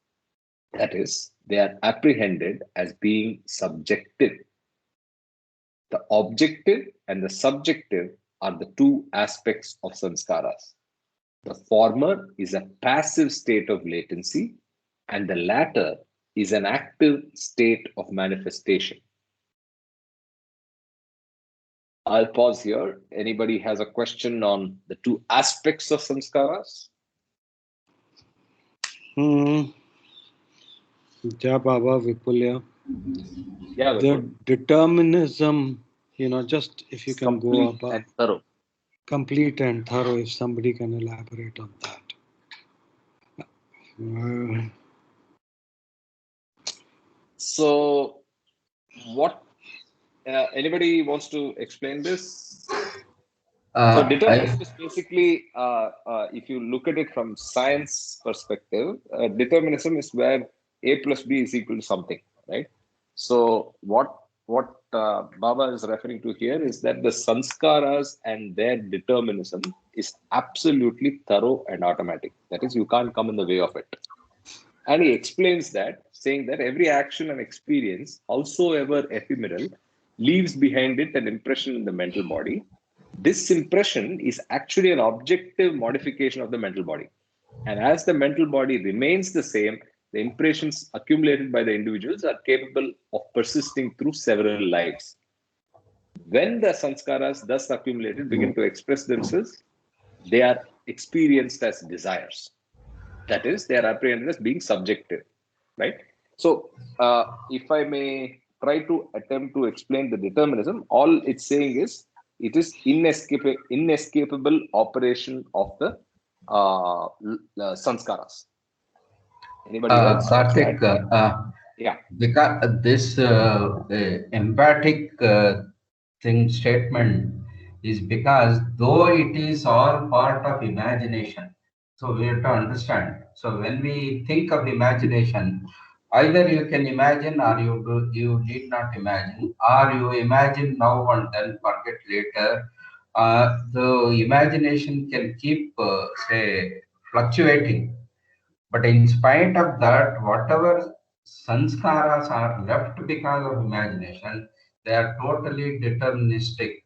That is, they are apprehended as being subjective. The objective and the subjective are the two aspects of sanskaras. The former is a passive state of latency, and the latter is an active state of manifestation. I'll pause here. Anybody has a question on the two aspects of samskaras? Ja Baba Vipulya. Yeah, The determinism, just if you can go complete up, and thorough. complete and thorough, if somebody can elaborate on that. So, what anybody wants to explain this? So, determinism is basically, if you look at it from science perspective, determinism is where A plus B is equal to something, right? So, what Baba is referring to here is that the sanskaras and their determinism is absolutely thorough and automatic. That is, you can't come in the way of it. And he explains that, saying that every action and experience, howsoever ephemeral, leaves behind it an impression in the mental body. This impression is actually an objective modification of the mental body. And as the mental body remains the same, the impressions accumulated by the individuals are capable of persisting through several lives. When the sanskaras thus accumulated begin to express themselves, they are experienced as desires. That is, they are apprehended as being subjective, right? So, if I may try to attempt to explain the determinism, all it's saying is it is inescapable operation of the sanskaras. Anybody else? Karthik, Yeah. because this emphatic statement is because though it is all part of imagination, so we have to understand. So when we think of imagination, either you can imagine or you need not imagine, or you imagine now and then forget later. The imagination can keep say fluctuating, but in spite of that, whatever sanskaras are left because of imagination, they are totally deterministic,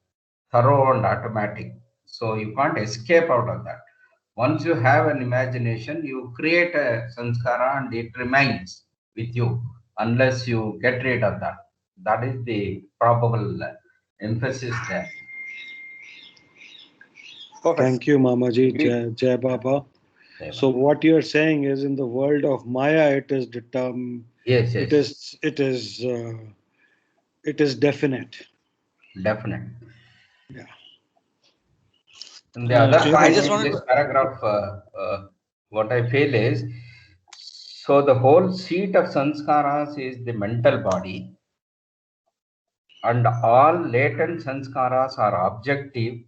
thorough and automatic. So you can't escape out of that. Once you have an imagination, you create a sanskara and it remains with you unless you get rid of that. That is the probable emphasis there. Perfect. Thank you, Mamaji. Agreed. Jai Baba. So what you're saying is, in the world of Maya, it is determined. Yes, It yes, is definite. definite. Yeah. And the other Jai I point just in wanted this to. paragraph, what I feel is, so the whole seat of sanskaras is the mental body, and all latent sanskaras are objective,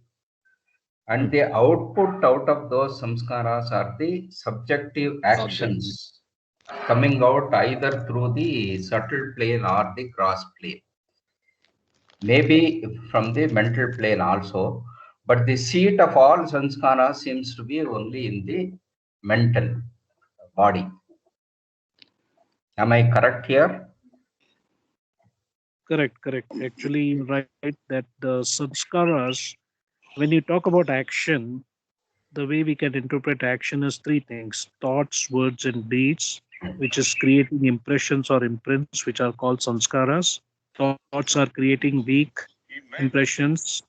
and the output out of those samskaras are the subjective actions coming out either through the subtle plane or the gross plane. Maybe from the mental plane also, but the seat of all sanskaras seems to be only in the mental body. Am I correct here? Correct. Actually, you're right that the samskaras, when you talk about action, the way we can interpret action is three things: thoughts, words, and deeds, which is creating impressions or imprints, which are called samskaras. Thoughts are creating weak impressions,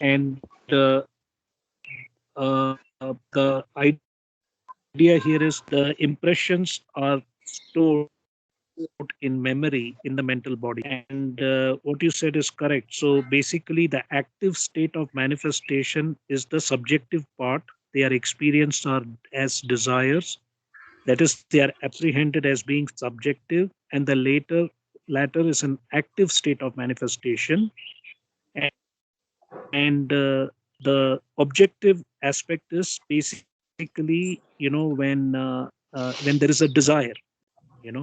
and the idea here is the impressions are stored in memory in the mental body. And what you said is correct. So basically, the active state of manifestation is the subjective part. They are experienced are as desires. That is, they are apprehended as being subjective, and the latter is an active state of manifestation. And the objective aspect is basically, when there is a desire,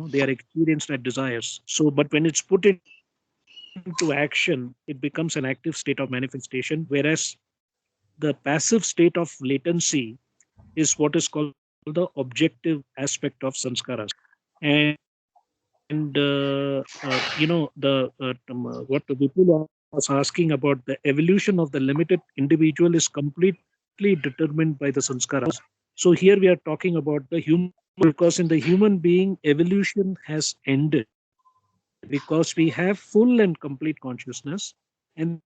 they are experienced as desires. So but when it's put into action, it becomes an active state of manifestation, whereas the passive state of latency is what is called the objective aspect of sanskaras. And what Vipul was asking about, the evolution of the limited individual is completely determined by the sanskaras. So here we are talking about the human, because in the human being, evolution has ended because we have full and complete consciousness, and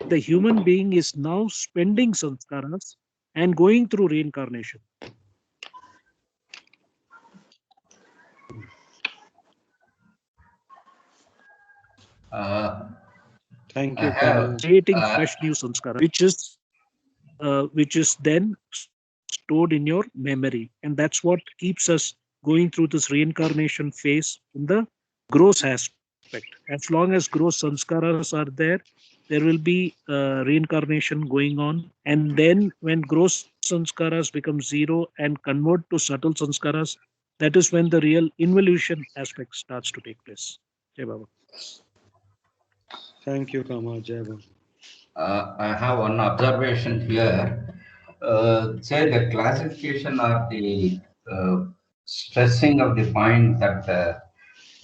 the human being is now spending sanskaras and going through reincarnation. Thank I you, have, Kamal. Creating fresh new sanskara, which is then stored in your memory, and that's what keeps us going through this reincarnation phase in the gross aspect. As long as gross sanskaras are there, there will be reincarnation going on, and then when gross sanskaras become zero and convert to subtle sanskaras, that is when the real involution aspect starts to take place. Jai Baba. Thank you, Kamal. Jai Baba. I have one observation here. Say the classification or the stressing of the point that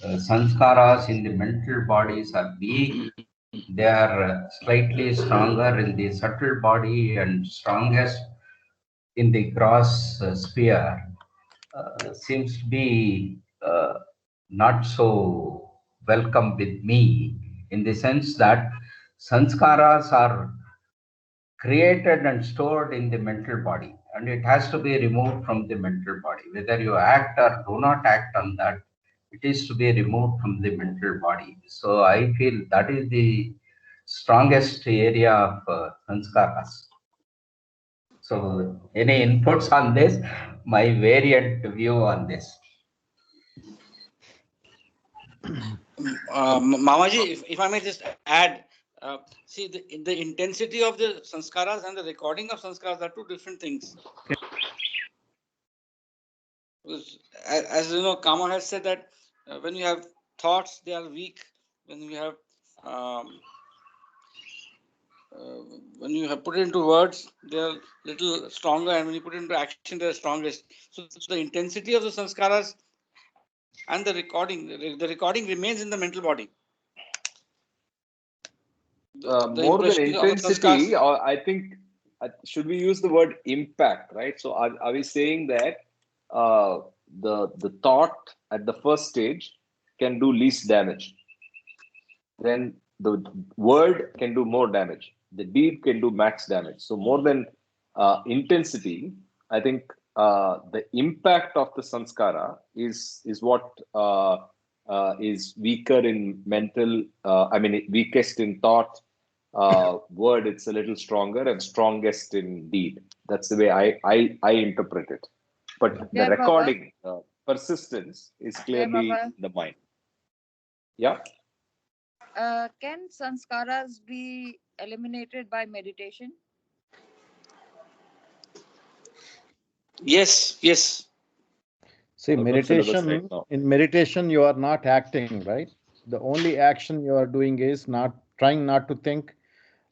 sanskaras in the mental bodies are weak. They are slightly stronger in the subtle body and strongest in the gross sphere. Seems to be not so welcome with me, in the sense that sanskaras are created and stored in the mental body, and it has to be removed from the mental body. Whether you act or do not act on that, it is to be removed from the mental body. So I feel that is the strongest area of sanskaras. So any inputs on this? My variant view on this. Mamaji, if I may just add, see the intensity of the sanskaras and the recording of sanskaras are two different things. Because, as you know, Kama has said that when you have thoughts, they are weak. When you have put it into words, they are little stronger, and when you put it into action, they are strongest. So the intensity of the sanskaras and the recording remains in the mental body. More than intensity, or I think, should we use the word impact, right? So are we saying that the thought at the first stage can do least damage, then the word can do more damage, the deed can do max damage? So more than intensity, I think the impact of the sanskara is what is weaker in mental, weakest in thought. Word, it's a little stronger, and strongest in deed. That's the way I interpret it. But the recording, persistence is clearly the mind. Yeah. Can sanskaras be eliminated by meditation? Yes. See, meditation, in meditation, you are not acting, right? The only action you are doing is trying not to think.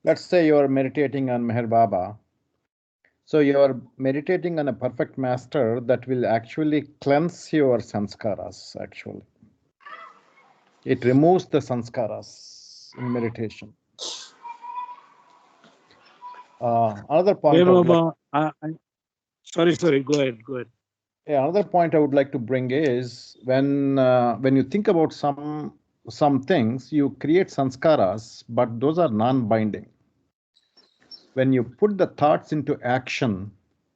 Let's say you are meditating on Meher Baba. So you are meditating on a perfect master that will actually cleanse your sanskaras, actually. It removes the sanskaras in meditation. Another point. Sorry, go ahead. Yeah, another point I would like to bring is when you think about some things, you create sanskaras, but those are non-binding. When you put the thoughts into action,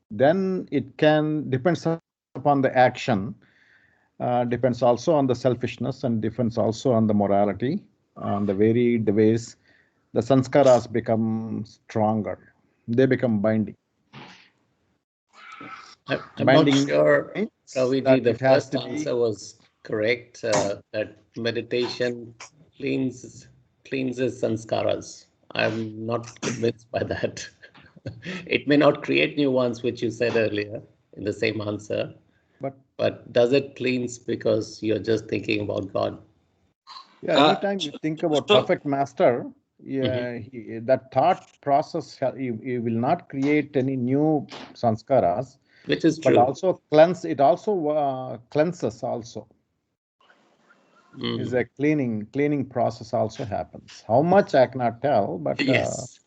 then it depends upon the action, depends also on the selfishness, and depends also on the morality, on the varied ways the sanskaras become stronger. They become binding. I'm not sure, Raviji, the first answer was correct, that meditation cleanses sanskaras. I'm not convinced by that. It may not create new ones, which you said earlier in the same answer, but does it cleanse because you're just thinking about God? Yeah, anytime you think about perfect master, that thought process, you will not create any new sanskaras, which is true. But also it also cleanses also. Is a cleaning process also happens. How much I cannot tell, but yes.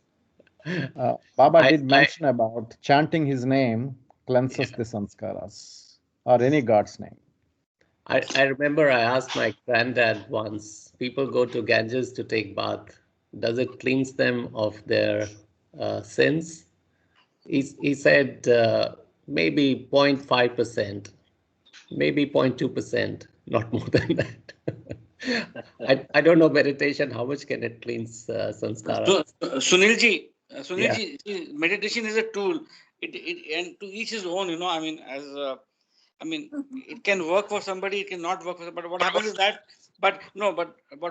Baba did mention about chanting his name cleanses the sanskaras, or any god's name. I remember I asked my granddad once, people go to Ganges to take bath. Does it cleanse them of their sins? He said maybe 0.5%, maybe 0.2%, not more than that. I don't know meditation, how much can it cleanse sanskara? Sunilji, Yeah. see, meditation is a tool. And to each his own, I mean, it can work for somebody, it cannot work for somebody. But what happens is that, but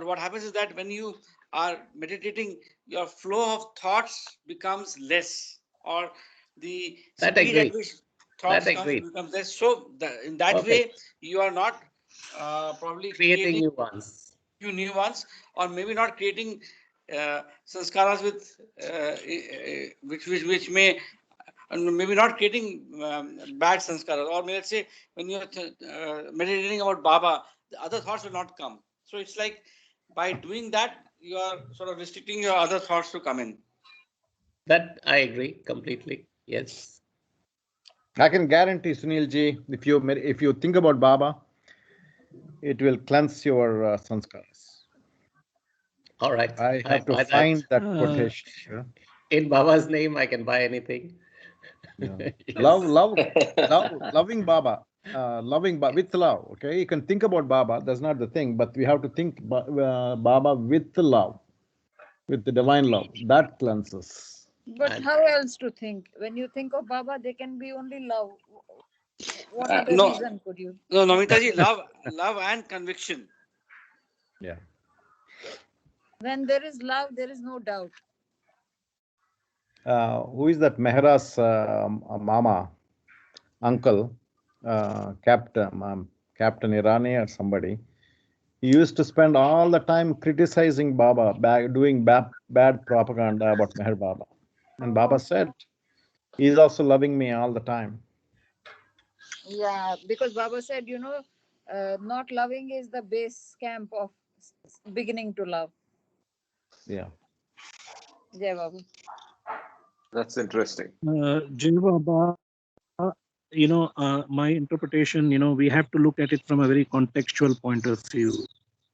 what happens is that when you are meditating, your flow of thoughts becomes less, or the That speed at agreed. which thoughts That agreed. becomes less. So in that Perfect. way, you are not probably Creating new ones. new ones, or maybe not creating sanskaras with which may maybe not creating bad sanskaras, or maybe let's say when you're meditating about Baba, the other thoughts will not come. So it's like by doing that, you are sort of restricting your other thoughts to come in. That I agree completely. Yes. I can guarantee, Sunilji, if you think about Baba, it will cleanse your sanskaras. All right. I have to buy find that Uh, quotation. Yeah. In Baba's name, I can buy anything. Yeah. Yes. Loving Baba, with love. Okay, you can think about Baba. That's not the thing, but we have to think Baba with love, with the divine love. That cleanses. But And how else to think? When you think of Baba, there can be only love. What other No, reason could you? no, Namitaji, love and conviction. Yeah. When there is love, there is no doubt. Who is that Mehra's mama, uncle, Captain Irani or somebody? He used to spend all the time criticizing Baba, doing bad propaganda about Meher Baba. And Baba said, he's also loving me all the time. Yeah, because Baba said, not loving is the base camp of beginning to love. Yeah. Jai Baba. That's interesting. Jai Baba, my interpretation, we have to look at it from a very contextual point of view.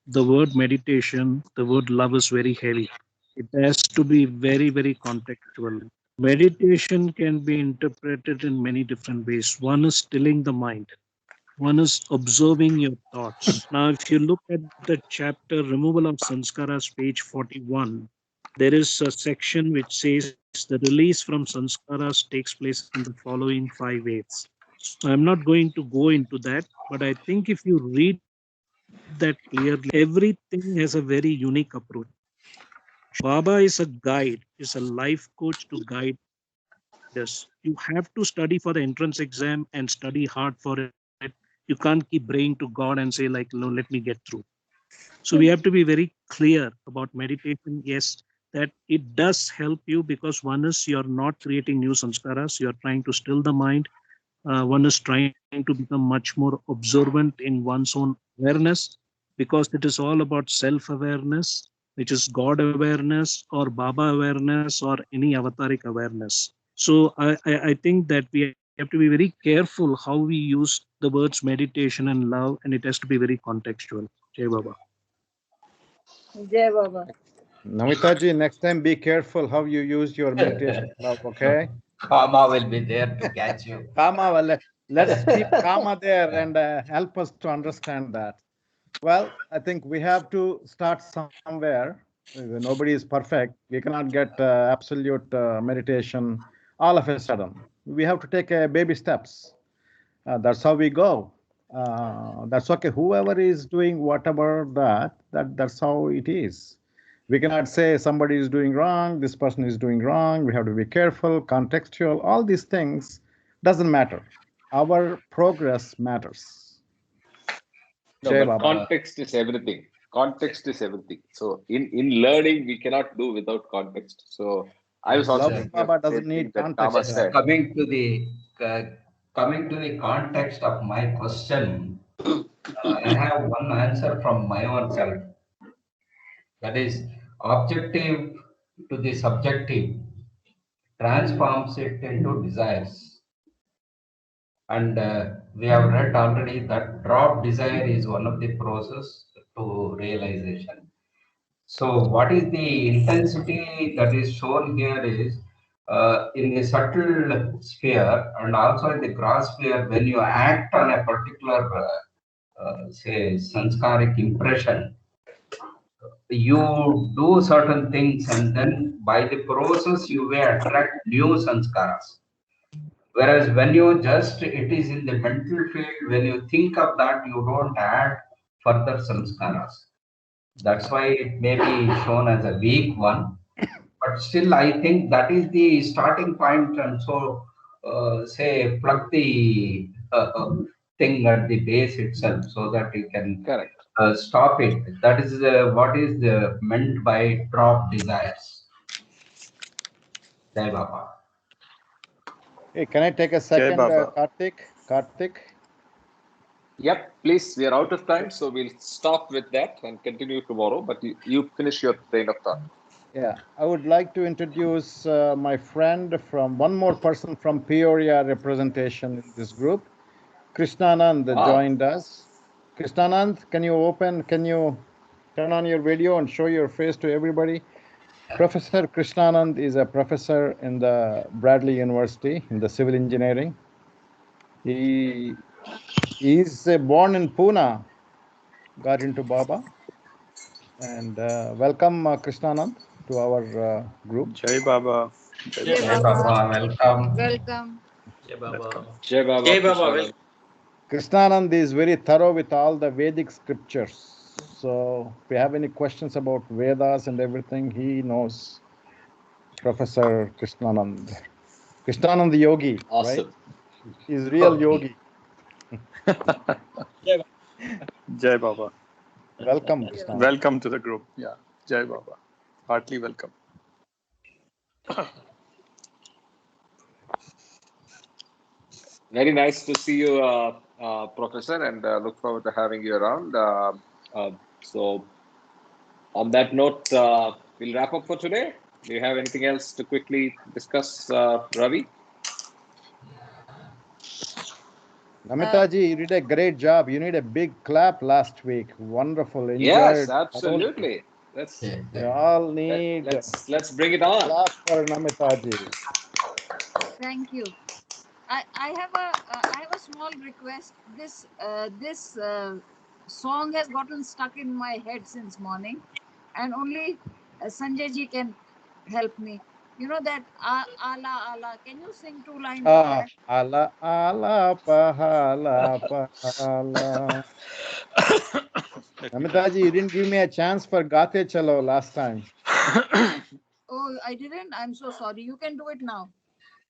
The word meditation, the word love is very heavy. It has to be very, very contextual. Meditation can be interpreted in many different ways. One is stilling the mind, one is observing your thoughts. Now, if you look at the chapter Removal of Sanskaras, page 41, there is a section which says the release from sanskaras takes place in the following 5 ways. So I'm not going to go into that, but I think if you read that clearly, everything has a very unique approach. Baba is a guide, is a life coach to guide us. You have to study for the entrance exam and study hard for it. You can't keep praying to God and say, like, no, let me get through. So we have to be very clear about meditation. Yes, that it does help you because one is you're not creating new sanskaras, you're trying to still the mind. One is trying to become much more observant in one's own awareness because it is all about self awareness, which is God awareness or Baba awareness or any avataric awareness. So I think that we have to be very careful how we use the words meditation and love, and it has to be very contextual. Jai Baba. Jai Baba. Namitaji, next time be careful how you use your meditation love, okay? Karma will be there to catch you. Karma, well, let's keep karma there and help us to understand that. Well, I think we have to start somewhere. Nobody is perfect. We cannot get absolute meditation all of a sudden. We have to take baby steps. That's how we go. That's okay. Whoever is doing whatever that's how it is. We cannot say somebody is doing wrong, this person is doing wrong. We have to be careful, contextual. All these things doesn't matter. Our progress matters. No, Jai but Baba. context is everything. Context is everything. So in learning, we cannot do without context. So I was also Loving thinking of Baba the doesn't same thing need that Kama context. said. Coming to the context of my question, I have one answer from my own self. That is, objective to the subjective transforms it into desires. And we have read already that drop desire is one of the process to realization. So what is the intensity that is shown here is in the subtle sphere and also in the gross sphere, when you act on a particular, say, sanskaric impression, you do certain things and then by the process you may attract new sanskaras. Whereas when you just, it is in the mental field, when you think of that, you don't add further samskaras. That's why it may be shown as a weak one. But still, I think that is the starting point. And so, say, plug the thing at the base itself so that you can Correct. stop it. That is what is meant by drop desires. Jai Baba. Hey, can I take a Jai second, Baba. Karthik? Yep, please. We are out of time, so we'll stop with that and continue tomorrow. But you finish your train of thought. Yeah, I would like to introduce my friend from one more person from Peoria representation in this group. Krishnanand joined us. Krishnanand, can you turn on your video and show your face to everybody? Professor Krishnanand is a professor in the Bradley University in the civil engineering. He is born in Pune, got into Baba. And welcome, Krishnanand, to our group. Jai Baba. Jai Jai Baba. Baba, welcome. Welcome. Jai Baba. Jai Baba. Jai Baba. Krishnanand. Krishnanand is very thorough with all the Vedic scriptures. So if you have any questions about Vedas and everything, he knows. Professor Krishnanand. Krishnanand Yogi, Awesome. right? He's real yogi. Jai Baba. Welcome, Krishnanand. Welcome to the group. Yeah. Jai Baba. Heartily welcome. Very nice to see you, Professor, and look forward to having you around. So, on that note, we'll wrap up for today. Do you have anything else to quickly discuss, Ravi? Namitaji, you did a great job. You need a big clap last week. Wonderful. Enjoyed. Yes, absolutely. We all need Let's bring it on. clap for Namitaji. Thank you. I have a small request. This song has gotten stuck in my head since morning, and only Sanjay ji can help me. You know that ala ala. Can you sing 2 lines of that? Ala ala pahala pahala. Namitaji, you didn't give me a chance for Gate Chalo last time. Oh, I didn't. I'm so sorry. You can do it now.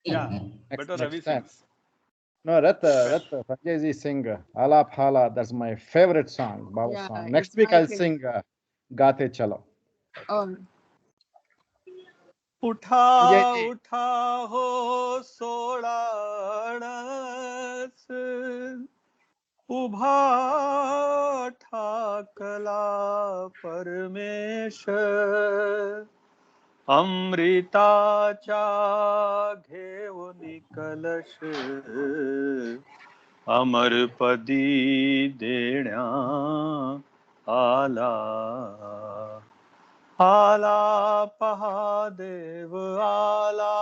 Yeah. Better Ravi time. sings. No, Rata, Sanjay ji sing Alap Hala. That's my favorite song, Baba Yeah, song. Next it's week my I'll favorite. sing Gate Chalo. Oh, उठा Sanjay ji. उठा हो सोळाणस उभा ठाकला परमेश्वर अमृताचा घेऊन कलश अमरपदी देण्या आला आला पहा देव आला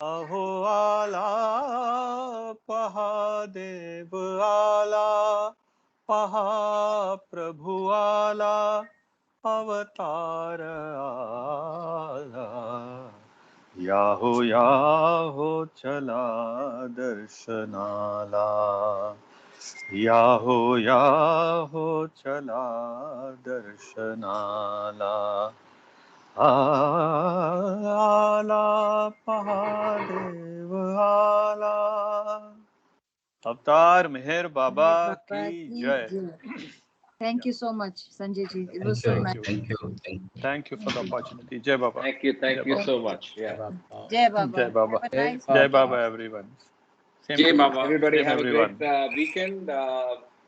अहो आला पहा देव आला पहा प्रभु आला अवतार आला याहो चला दर्शनाला याहो चला दर्शनाला आला महादेव आला अवतार मेहर बाबा की जय. Thank you so much, Sanjay ji. It was Thank so you. nice. Thank you for the opportunity. Jai Baba. Thank you so much. Yeah. Jai Baba. Jai Baba. Have a nice Jai weekend. Baba, everyone. Same Jai to you. Baba. Everybody Same have everyone. a great weekend.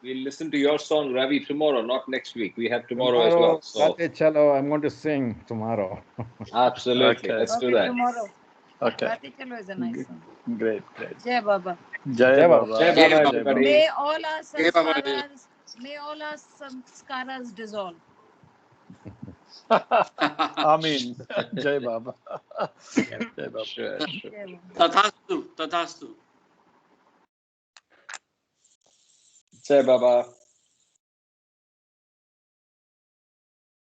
We'll listen to your song, Ravi, tomorrow, not next week. We have tomorrow as well. So Gate Chalo, I'm going to sing tomorrow. absolutely, Okay. let's do Okay, that. tomorrow. Okay. Gate Chalo is a nice song. Great. Jai Baba. Jai Jai Baba. Baba. Jai Jai Baba, Baba. everybody. May all our Jai Baba. samskaras dissolve. Amin. Jai Baba. Jai Baba. Sure. Tathastu. Tathastu. Jai Baba.